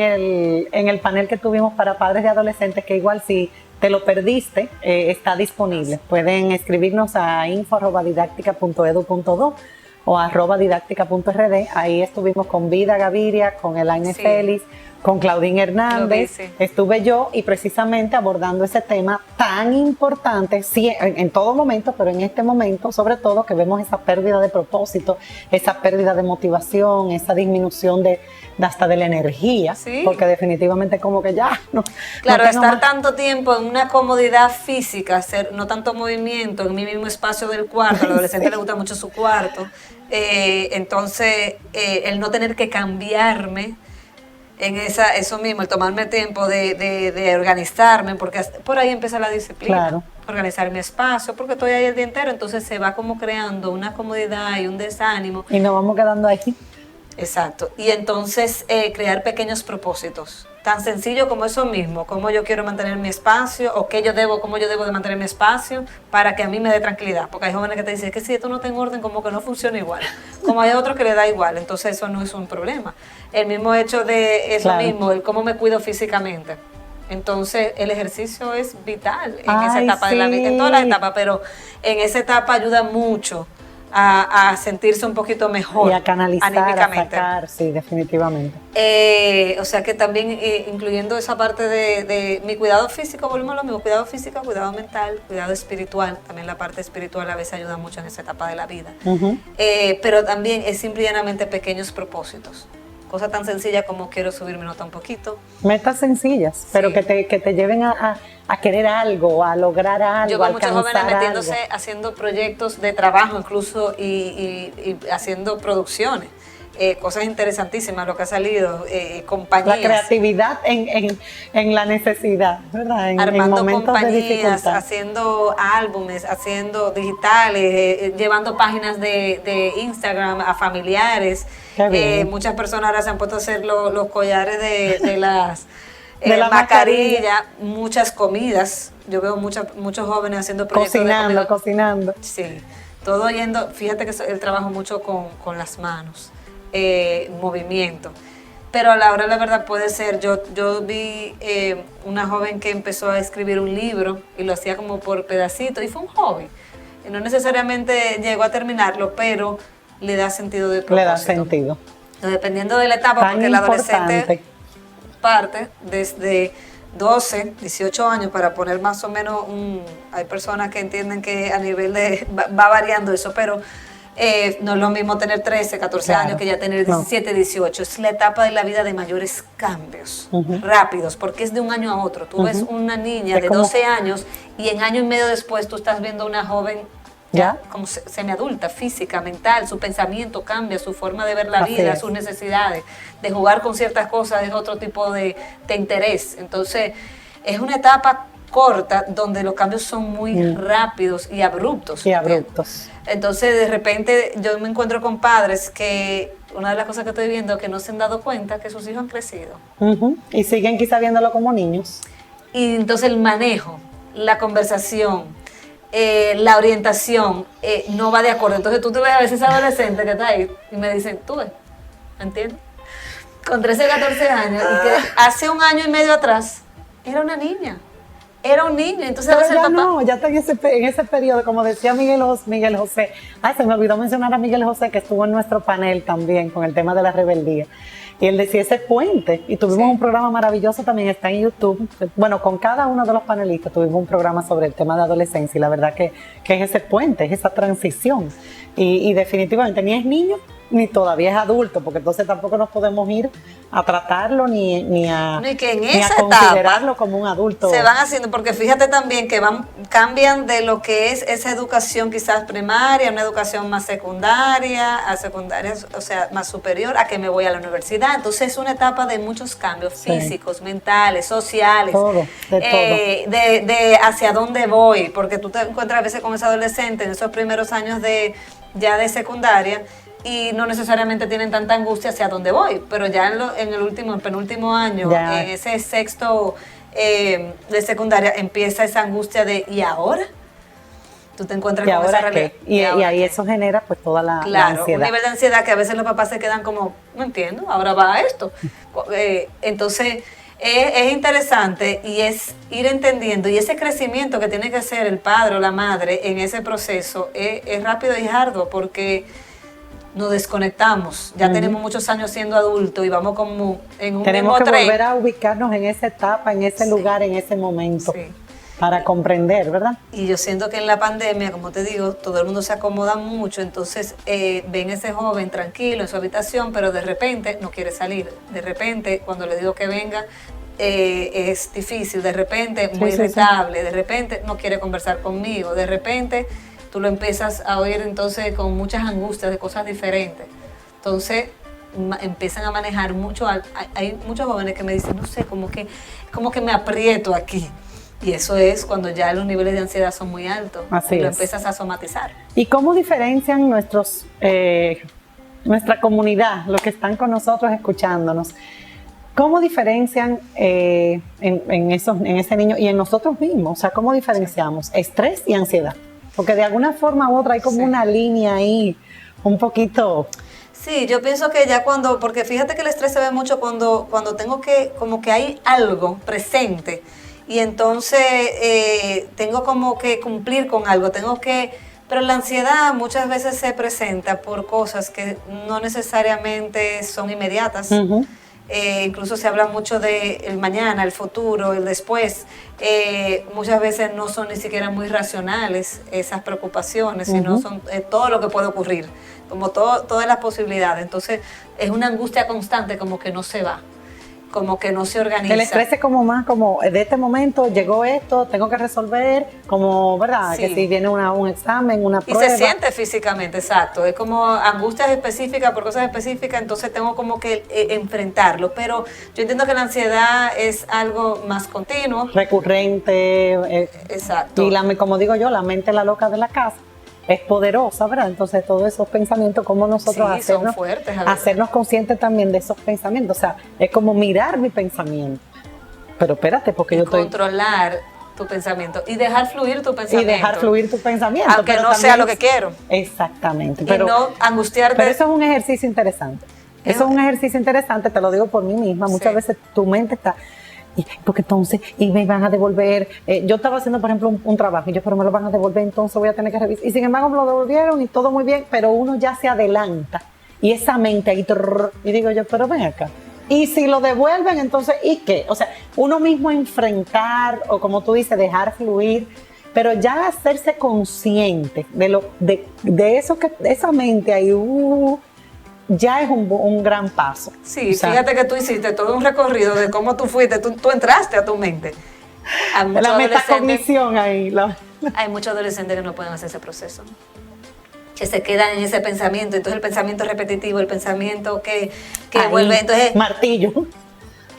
el panel que tuvimos para padres y adolescentes, que igual si te lo perdiste, está disponible. Pueden escribirnos a info@didáctica.edu.do o @didáctica.rd. Ahí estuvimos con Vida Gaviria, con Elaine Sí. Félix, con Claudine Hernández. Lo vi, sí. Estuve yo y precisamente abordando ese tema tan importante, sí, en todo momento, pero en este momento, sobre todo, que vemos esa pérdida de propósito, esa pérdida de motivación, esa disminución hasta de la energía, Sí. porque definitivamente como que ya no. Claro, no tengo estar más. tanto tiempo en una comodidad física, hacer no tanto movimiento en mi mismo espacio del cuarto, al adolescente Sí. le gusta mucho su cuarto, entonces el no tener que cambiarme en eso mismo, el tomarme tiempo de organizarme, porque por ahí empieza la disciplina, Claro. organizar mi espacio, porque estoy ahí el día entero, entonces se va como creando una comodidad y un desánimo. Y nos vamos quedando ahí. Exacto. Y entonces crear pequeños propósitos, tan sencillo como eso mismo, cómo yo quiero mantener mi espacio o cómo yo debo de mantener mi espacio para que a mí me dé tranquilidad. Porque hay jóvenes que te dicen que si esto no está en orden, como que no funciona igual. Como hay otros que le da igual, entonces eso no es un problema. El mismo hecho de eso Claro. mismo, el cómo me cuido físicamente. Entonces el ejercicio es vital en esa Ay, etapa de la vida, en sí. todas las etapas, pero en esa etapa ayuda mucho a sentirse un poquito mejor Y a canalizar, a anímicamente. sacar, sí, definitivamente. O sea que también incluyendo esa parte de mi cuidado físico, volvemos a lo mismo, cuidado físico, cuidado mental, cuidado espiritual, también la parte espiritual a veces ayuda mucho en esa etapa de la vida. Ujú. Pero también es simple y llanamente pequeños propósitos, cosa tan sencilla como quiero subir mi nota un poquito. Metas sencillas, pero Sí. que te lleven a querer algo, a lograr algo, Yo veo a muchos jóvenes alcanzar metiéndose, algo. haciendo proyectos de trabajo incluso y haciendo producciones. Cosas interesantísimas lo que ha salido, compañías. La creatividad en la necesidad, ¿verdad? En Armando momentos de compañías, dificultad. haciendo álbumes, haciendo digitales, llevando páginas de Instagram a familiares. Qué bien. Muchas personas ahora se han puesto a hacer los collares de las De la mascarillas, muchas comidas. Yo veo muchos jóvenes haciendo proyectos de comida. Cocinando. Sí, todo yendo, fíjate que él trabaja mucho con las manos, movimiento. Pero a la hora de la verdad puede ser, yo vi una joven que empezó a escribir un libro y lo hacía como por pedacitos y fue un hobby. Y no necesariamente llegó a terminarlo, pero le da sentido de propósito. Le da sentido. Entonces, dependiendo de la etapa, Tan porque el adolescente importante. parte desde 12, 18 años para poner más o menos hay personas que entienden que a nivel de va variando eso, pero No es lo mismo tener 13, 14 años que ya tener 17, 18. Es la etapa de la vida de mayores cambios, rápidos, porque es de un año a otro. Tú ves una niña de 12 años y en año y medio después tú estás viendo una joven ya como semiadulta, física, mental, su pensamiento cambia, su forma de ver la vida, sus necesidades, de jugar con ciertas cosas es otro tipo de interés. Entonces, es una etapa corta donde los cambios son muy rápidos y abruptos. Entonces, de repente, yo me encuentro con padres que una de las cosas que estoy viendo es que no se han dado cuenta que sus hijos han crecido. Y siguen quizá viéndolo como niños. Y entonces el manejo, la conversación, la orientación no va de acuerdo. Entonces tú te ves a veces adolescente que está ahí y me dicen, tú ves, ¿me entiendes? Con 13, 14 años y que hace un año y medio atrás era una niña. Era un niño, entonces pero a veces ya el papá... no, ya está en ese periodo, como decía Miguel José. Se me olvidó mencionar a Miguel José, que estuvo en nuestro panel también con el tema de la rebeldía. Y él decía ese puente, y tuvimos un programa maravilloso también, está en YouTube. Bueno, con cada uno de los panelistas tuvimos un programa sobre el tema de adolescencia, y la verdad que es ese puente, es esa transición. Y definitivamente ni es niño, ni todavía es adulto, porque entonces tampoco nos podemos ir a tratarlo ni a considerarlo como un adulto. Se van haciendo, porque fíjate también que cambian de lo que es esa educación quizás primaria, una educación más secundaria, a secundaria, o sea, más superior, a que me voy a la universidad. Entonces es una etapa de muchos cambios físicos, mentales, sociales, de hacia dónde voy, porque tú te encuentras a veces con ese adolescente en esos primeros años de secundaria, y no necesariamente tienen tanta angustia hacia dónde voy, pero ya en el penúltimo año, en ese sexto de secundaria, empieza esa angustia de ¿y ahora? Tú te encuentras con esa realidad. Y ahí eso genera pues toda la ansiedad. Un nivel de ansiedad que a veces los papás se quedan como, no entiendo, ahora va a esto. Entonces, es interesante y es ir entendiendo, y ese crecimiento que tiene que hacer el padre o la madre en ese proceso es rápido y arduo, porque nos desconectamos, ya tenemos muchos años siendo adultos y vamos como en un tenemos mismo que tren. Volver a ubicarnos en esa etapa, en ese lugar, en ese momento, para comprender, ¿verdad? Y yo siento que en la pandemia, como te digo, todo el mundo se acomoda mucho, entonces ven ese joven tranquilo en su habitación, pero de repente no quiere salir, de repente cuando le digo que venga es difícil, de repente muy irritable, de repente no quiere conversar conmigo, de repente tú lo empiezas a oír entonces con muchas angustias de cosas diferentes. Entonces empiezan a manejar mucho. Hay muchos jóvenes que me dicen, no sé, como que me aprieto aquí. Y eso es cuando ya los niveles de ansiedad son muy altos. Así lo empiezas a somatizar. ¿Y cómo diferencian nuestra comunidad, los que están con nosotros escuchándonos? ¿Cómo diferencian en ese niño y en nosotros mismos? O sea, ¿cómo diferenciamos estrés y ansiedad? Porque de alguna forma u otra hay como una línea ahí, un poquito... Sí, yo pienso que ya porque fíjate que el estrés se ve mucho cuando tengo como que hay algo presente y entonces tengo como que cumplir con algo, pero la ansiedad muchas veces se presenta por cosas que no necesariamente son inmediatas. Incluso se habla mucho de el mañana, el futuro, el después. Muchas veces no son ni siquiera muy racionales esas preocupaciones, sino son todo lo que puede ocurrir, como todas las posibilidades. Entonces es una angustia constante, como que no se va, como que no se organiza. El estrés es como más como de este momento llegó esto, tengo que resolver, como, ¿verdad? Sí. Que si viene un examen, una prueba. Y se siente físicamente, exacto. Es como angustias específicas por cosas específicas, entonces tengo como que enfrentarlo. Pero yo entiendo que la ansiedad es algo más continuo. Recurrente. Exacto. Y como digo yo, la mente es la loca de la casa. Es poderosa, ¿verdad? Entonces todos esos pensamientos, como nosotros son fuertes, hacernos conscientes también de esos pensamientos. O sea, es como mirar mi pensamiento. Pero espérate, porque yo estoy... Controlar tu pensamiento y dejar fluir tu pensamiento. Y dejar fluir tu pensamiento. Aunque no sea lo que quiero. Exactamente. Y no angustiarte. Pero eso es un ejercicio interesante. Eso es un ejercicio interesante, te lo digo por mí misma. Muchas veces tu mente está... porque entonces, y me van a devolver, yo estaba haciendo por ejemplo un trabajo, y yo, pero me lo van a devolver, entonces voy a tener que revisar, y sin embargo me lo devolvieron y todo muy bien, pero uno ya se adelanta, y esa mente ahí, y digo yo, pero ven acá, y si lo devuelven, entonces, ¿y qué? O sea, uno mismo enfrentar, o como tú dices, dejar fluir, pero ya hacerse consciente de eso, que esa mente ahí, ya es un gran paso. Sí, fíjate que tú hiciste todo un recorrido de cómo tú fuiste, tú entraste a tu mente. La metacognición ahí. Hay muchos adolescentes que no pueden hacer ese proceso, que se quedan en ese pensamiento, entonces el pensamiento repetitivo, el pensamiento que ahí, vuelve, entonces martillo.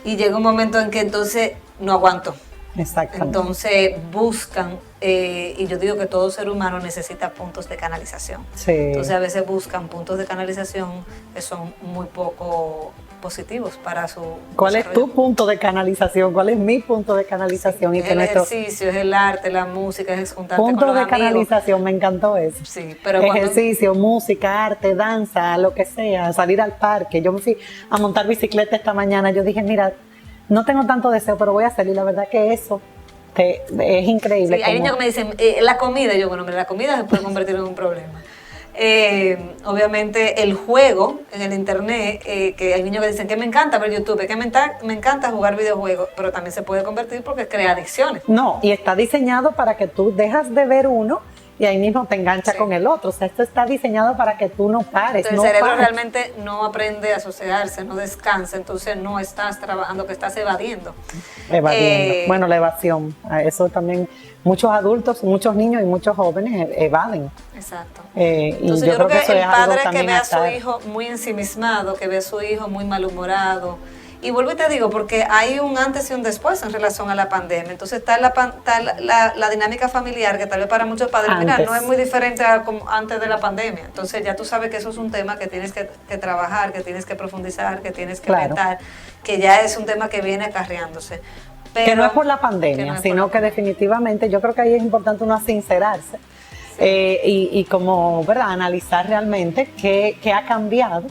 Y llega un momento en que entonces no aguanto. Exactamente. Entonces buscan, y yo digo que todo ser humano necesita puntos de canalización. Sí. Entonces a veces buscan puntos de canalización que son muy poco positivos para su ¿Cuál desarrollo. es tu punto de canalización? ¿Cuál es mi punto de canalización? Es el ejercicio, es el arte, la música, es juntarte con los punto de amigos. Canalización, me encantó eso. Sí, pero ejercicio, música, arte, danza, lo que sea, salir al parque. Yo me fui a montar bicicleta esta mañana, yo dije, mira, no tengo tanto deseo, pero voy a salir. La verdad que eso es increíble. Sí, hay niños que me dicen, la comida, y yo, bueno, la comida se puede convertir en un problema. Obviamente el juego en el internet, que hay niños que dicen que me encanta ver YouTube, que me encanta jugar videojuegos, pero también se puede convertir porque crea adicciones. No, y está diseñado para que tú dejas de ver uno y ahí mismo te engancha con el otro. O sea, esto está diseñado para que tú no pares. Entonces el cerebro realmente no aprende a sosegarse, no descansa, entonces no estás trabajando, que estás evadiendo. Bueno, la evasión, eso también muchos adultos, muchos niños y muchos jóvenes evaden. Exacto. Entonces yo creo que eso el es algo padre que ve a su estar... hijo muy ensimismado, que ve a su hijo muy malhumorado, y vuelvo y te digo, porque hay un antes y un después en relación a la pandemia. Entonces está la dinámica familiar, que tal vez para muchos padres, mira, no es muy diferente a como antes de la pandemia. Entonces ya tú sabes que eso es un tema que tienes que trabajar, que tienes que profundizar, que tienes que meditar, que ya es un tema que viene acarreándose. Pero, que no es por la pandemia, sino que definitivamente yo creo que ahí es importante uno sincerarse, y como, ¿verdad?, analizar realmente qué ha cambiado,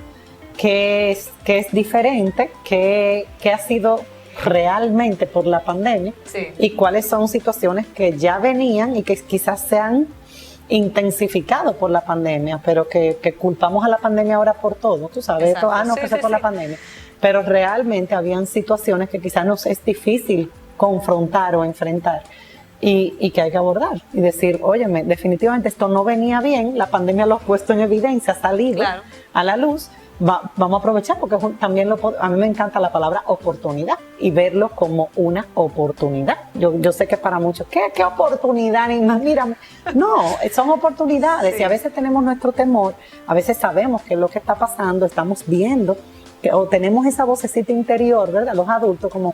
qué es diferente, qué ha sido realmente por la pandemia, y cuáles son situaciones que ya venían y que quizás se han intensificado por la pandemia, pero que culpamos a la pandemia ahora por todo, tú sabes, esto, que fue por la pandemia. Pero realmente habían situaciones que quizás nos es difícil confrontar o enfrentar y que hay que abordar y decir, óyeme, definitivamente esto no venía bien, la pandemia lo ha puesto en evidencia, ha salido a la luz, vamos a aprovechar porque también a mí me encanta la palabra oportunidad y verlo como una oportunidad. Yo sé que para muchos, ¿qué oportunidad? Mira, no, son oportunidades y a veces tenemos nuestro temor, a veces sabemos qué es lo que está pasando, estamos viendo, o tenemos esa vocecita interior, ¿verdad? Los adultos, como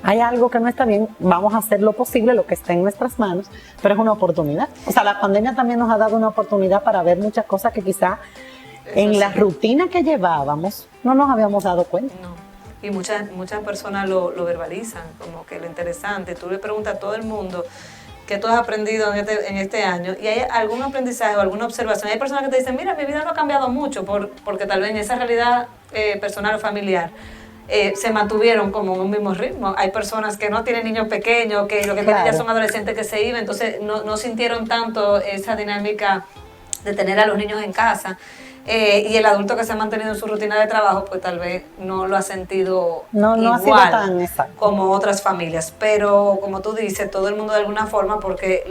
hay algo que no está bien, vamos a hacer lo posible, lo que esté en nuestras manos, pero es una oportunidad. O sea, la pandemia también nos ha dado una oportunidad para ver muchas cosas que quizá en la rutina que llevábamos no nos habíamos dado cuenta. No. Y muchas personas lo verbalizan, como que lo interesante. Tú le preguntas a todo el mundo qué tú has aprendido en este año y hay algún aprendizaje o alguna observación. Hay personas que te dicen, mira, mi vida no ha cambiado mucho porque tal vez en esa realidad personal o familiar se mantuvieron como en un mismo ritmo. Hay personas que no tienen niños pequeños, que lo que tienen ya son adolescentes que se iban, entonces no sintieron tanto esa dinámica de tener a los niños en casa. Y el adulto que se ha mantenido en su rutina de trabajo, pues tal vez no lo ha sentido igual ha sido tan exacto como otras familias. Pero como tú dices, todo el mundo de alguna forma, porque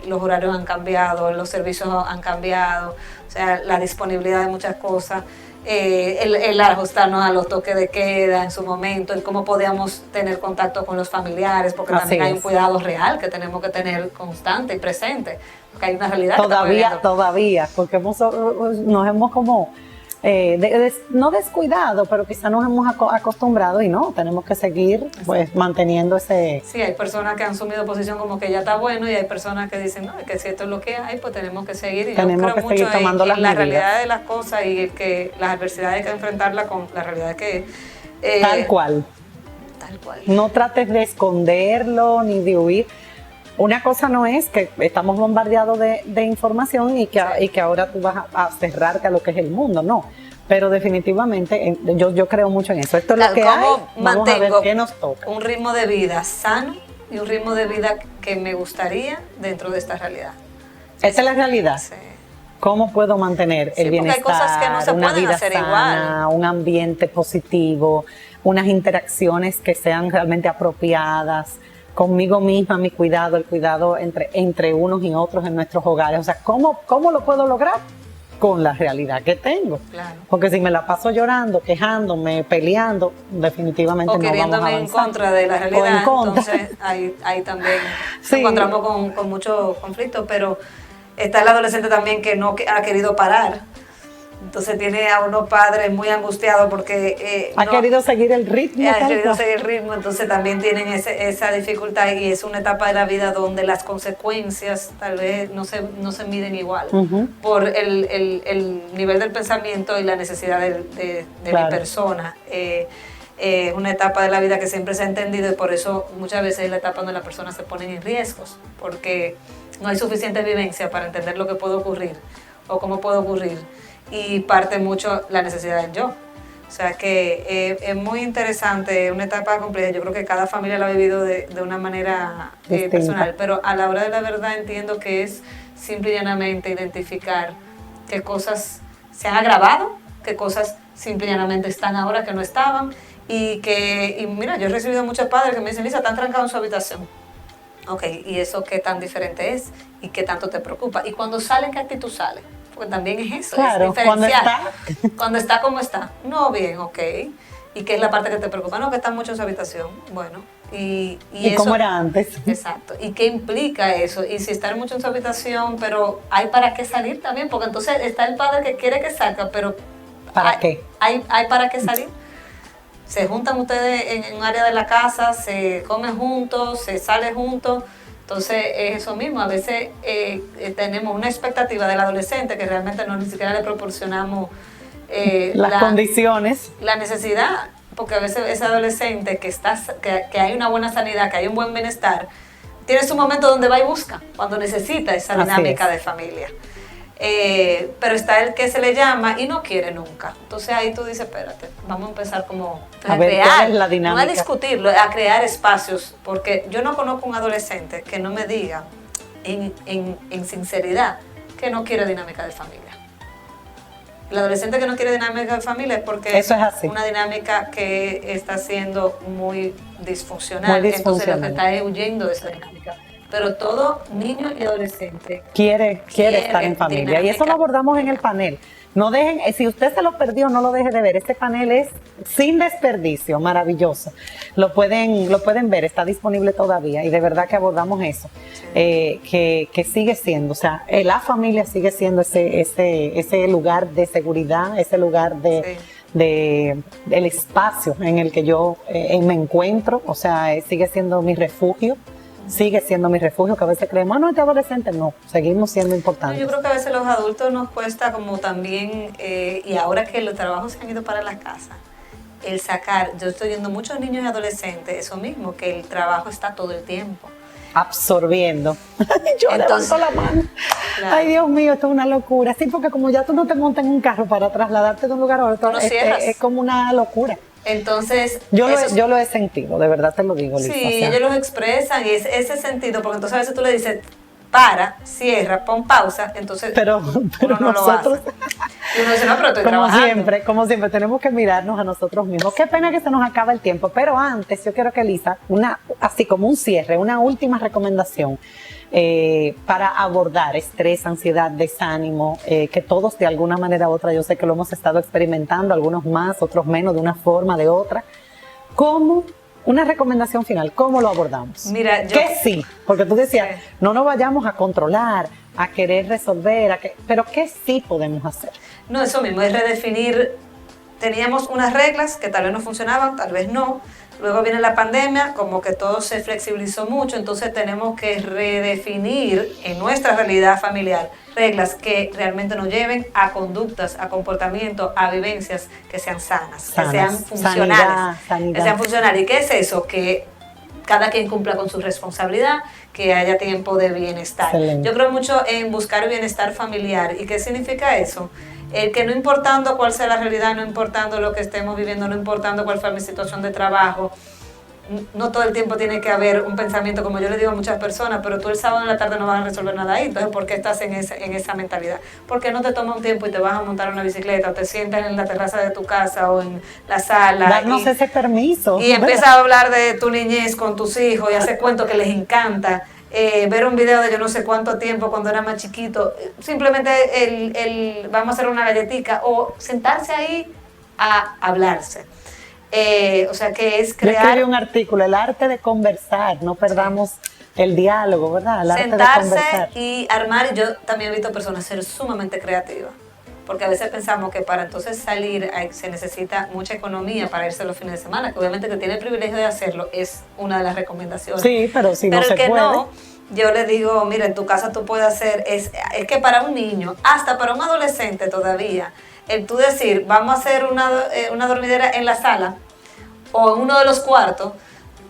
los horarios han cambiado, los servicios han cambiado, o sea, la disponibilidad de muchas cosas, el ajustarnos a los toques de queda en su momento, el cómo podíamos tener contacto con los familiares, porque también hay un cuidado real que tenemos que tener constante y presente, porque hay una realidad todavía, porque nos hemos como no descuidado, pero quizá nos hemos acostumbrado y no, tenemos que seguir pues manteniendo ese... Sí, hay personas que han asumido posición como que ya está bueno y hay personas que dicen, no, es que si esto es lo que hay, pues tenemos que seguir. Y tenemos yo creo que seguir mucho tomando en la medidas. realidad de las cosas y que las adversidades hay que enfrentarlas con la realidad que... tal cual. No trates de esconderlo ni de huir. Una cosa no es que estamos bombardeados de información y que ahora tú vas a cerrarte a lo que es el mundo, no. Pero definitivamente yo creo mucho en eso. Esto es lo que hay, vamos a ver qué nos toca. Un ritmo de vida sano y un ritmo de vida que me gustaría dentro de esta realidad. Esa es la realidad. Sí. ¿Cómo puedo mantener el bienestar, hay cosas que no se una pueden vida hacer sana, igual, un ambiente positivo, unas interacciones que sean realmente apropiadas? conmigo misma, mi cuidado, el cuidado entre unos y otros en nuestros hogares. O sea, ¿cómo lo puedo lograr? Con la realidad que tengo. Claro. Porque si me la paso llorando, quejándome, peleando, definitivamente o no vamos a queriéndome en avanzar. contra de la O en realidad, contra. entonces ahí también nos Sí. encontramos con mucho conflicto, pero está el adolescente también que no ha querido parar, entonces tiene a unos padres muy angustiados porque Ha querido seguir el ritmo. ha tal querido cual. seguir el ritmo, entonces también tienen esa dificultad y es una etapa de la vida donde las consecuencias tal vez no se miden igual Ujú. por el nivel del pensamiento y la necesidad de Claro. mi persona. Es una etapa de la vida que siempre se ha entendido y por eso muchas veces es la etapa donde las personas se ponen en riesgos, porque no hay suficiente vivencia para entender lo que puede ocurrir o cómo puede ocurrir y parte mucho la necesidad del yo. O sea que es muy interesante, una etapa compleja. Yo creo que cada familia la ha vivido de una manera Distinta. personal, pero a la hora de la verdad entiendo que es simple y llanamente identificar qué cosas se han agravado, qué cosas simple y llanamente están ahora que no estaban y mira, yo he recibido muchos padres que me dicen, Lisa, están trancados en su habitación. Ok, ¿y eso qué tan diferente es? ¿Y qué tanto te preocupa? ¿Y cuando salen, qué actitud sale? Porque también es eso, Claro, es diferenciar. cuando está. Cuando está, ¿cómo está? No, bien, ok. ¿Y qué es la parte que te preocupa? No, que está mucho en su habitación. Bueno, y ¿Y eso, cómo era antes? Exacto. ¿Y qué implica eso? Y si estar mucho en su habitación, pero hay para qué salir también, porque entonces está el padre que quiere que salga, pero ¿Para qué? ¿Hay para qué salir? Se juntan ustedes en un área de la casa, se comen juntos, se sale juntos. Entonces es eso mismo, a veces tenemos una expectativa del adolescente que realmente no ni siquiera le proporcionamos Las condiciones. la necesidad, porque a veces ese adolescente que hay una buena sanidad, que hay un buen bienestar, tiene su momento donde va y busca, cuando necesita esa Así dinámica es. de familia. Pero está el que se le llama y no quiere nunca. Entonces ahí tú dices, espérate, vamos a empezar como A ver, ¿cuál es la dinámica? no a discutirlo, a crear espacios, porque yo no conozco un adolescente que no me diga en sinceridad que no quiere dinámica de familia. El adolescente que no quiere dinámica de familia es porque Eso es así. una dinámica que está siendo muy disfuncional. Muy Entonces lo disfuncional. que está es huyendo de esa dinámica. Pero todo niño y adolescente Quiere estar en Quiere familia. Y eso lo dinámica. abordamos en el panel. No dejen, si usted se lo perdió, no lo deje de ver. Este panel es sin desperdicio, maravilloso. Lo pueden ver, está disponible todavía y de verdad que abordamos eso. Que sigue siendo, o sea, la familia sigue siendo ese lugar de seguridad, ese lugar del espacio en el que yo me encuentro, o sea, sigue siendo mi refugio. Sigue siendo mi refugio, que a veces creemos, no, este adolescente no, seguimos siendo importantes. Yo creo que a veces los adultos nos cuesta como también, y ahora que los trabajos se han ido para la casa, el sacar, yo estoy viendo muchos niños y adolescentes, eso mismo, que el trabajo está todo el tiempo. Absorbiendo. Yo Entonces, levanto la mano. Claro. Ay, Dios mío, esto es una locura. Sí, porque como ya tú no te montas en un carro para trasladarte de un lugar a otro, No cierras. es como una locura. Entonces, Yo lo he sentido, de verdad te lo digo, Lisa. sí, o sea, ellos los expresan y es ese sentido, porque entonces a veces tú le dices, para, cierra, pon pausa, entonces pero uno no nosotros, lo hace. Y uno dice, no, pero estoy como trabajando. siempre, tenemos que mirarnos a nosotros mismos. Qué pena que se nos acaba el tiempo, pero antes yo quiero que Lisa, así como un cierre, una última recomendación para abordar estrés, ansiedad, desánimo, que todos de alguna manera u otra, yo sé que lo hemos estado experimentando, algunos más, otros menos, de una forma, de otra. ¿Cómo? Una recomendación final, ¿cómo lo abordamos? Mira, ¿Qué sí? Porque tú decías, Sí. no nos vayamos a controlar, a querer resolver, pero ¿qué sí podemos hacer? No, eso mismo, es redefinir. Teníamos unas reglas que tal vez no funcionaban, tal vez no. Luego viene la pandemia, como que todo se flexibilizó mucho, entonces tenemos que redefinir en nuestra realidad familiar reglas que realmente nos lleven a conductas, a comportamientos, a vivencias que sean sanas, que sean funcionales. Sanidad. Que sean funcionales. ¿Y qué es eso? Que cada quien cumpla con su responsabilidad, que haya tiempo de bienestar. Excelente. Yo creo mucho en buscar bienestar familiar. ¿Y qué significa eso? Que no importando cuál sea la realidad, no importando lo que estemos viviendo, no importando cuál fue mi situación de trabajo, no todo el tiempo tiene que haber un pensamiento, como yo le digo a muchas personas, pero tú el sábado en la tarde no vas a resolver nada ahí. Entonces, ¿por qué estás en esa mentalidad? ¿Por qué no te toma un tiempo y te vas a montar una bicicleta, o te sientas en la terraza de tu casa o en la sala? Darnos ese permiso. Y empiezas a hablar de tu niñez con tus hijos y hacer cuentos que les encanta. Ver un video de yo no sé cuánto tiempo cuando era más chiquito. Simplemente vamos a hacer una galletica o sentarse ahí a hablarse. O sea, que es crear... Yo escribí un artículo, el arte de conversar, no perdamos el diálogo, ¿verdad? El arte sentarse de conversar. y armar. Yo también he visto personas ser sumamente creativas, porque a veces pensamos que para entonces salir se necesita mucha economía para irse los fines de semana, que obviamente que tiene el privilegio de hacerlo es una de las recomendaciones. Sí, pero si no se puede. No, yo le digo, mira, en tu casa tú puedes hacer, es que para un niño, hasta para un adolescente todavía, el tú decir, vamos a hacer una dormidera en la sala o en uno de los cuartos,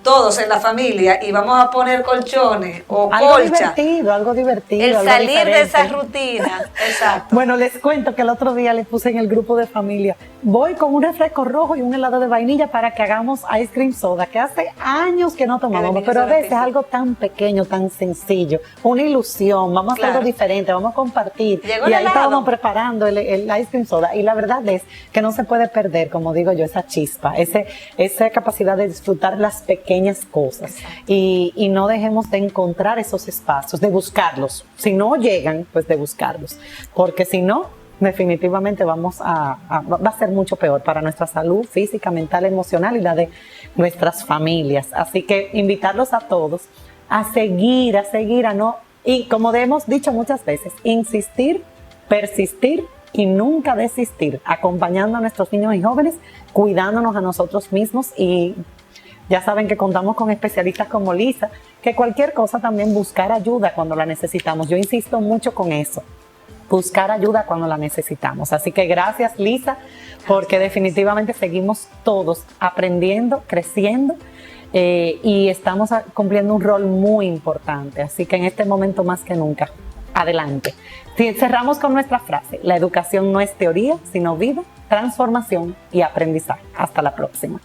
todos en la familia, y vamos a poner colchones o colcha. Algo divertido. El algo salir diferente. de esa rutina, exacto. Bueno, les cuento que el otro día le puse en el grupo de familia, voy con un refresco rojo y un helado de vainilla para que hagamos ice cream soda, que hace años que no tomábamos, pero a veces es algo tan pequeño, tan sencillo, una ilusión, vamos a hacer algo diferente, vamos a compartir. Llegó y ahí helado. estábamos preparando el ice cream soda, y la verdad es que no se puede perder, como digo yo, esa chispa, esa capacidad de disfrutar las pequeñas cosas y no dejemos de encontrar esos espacios, de buscarlos. Si no llegan, pues de buscarlos, porque si no, definitivamente va a ser mucho peor para nuestra salud física, mental, emocional y la de nuestras familias. Así que invitarlos a todos a seguir, y como hemos dicho muchas veces, insistir, persistir y nunca desistir, acompañando a nuestros niños y jóvenes, cuidándonos a nosotros mismos, y ya saben que contamos con especialistas como Lisa, que cualquier cosa también buscar ayuda cuando la necesitamos. Yo insisto mucho con eso, buscar ayuda cuando la necesitamos. Así que gracias, Lisa, porque definitivamente seguimos todos aprendiendo, creciendo, y estamos cumpliendo un rol muy importante. Así que en este momento más que nunca, adelante. Cerramos con nuestra frase: la educación no es teoría, sino vida, transformación y aprendizaje. Hasta la próxima.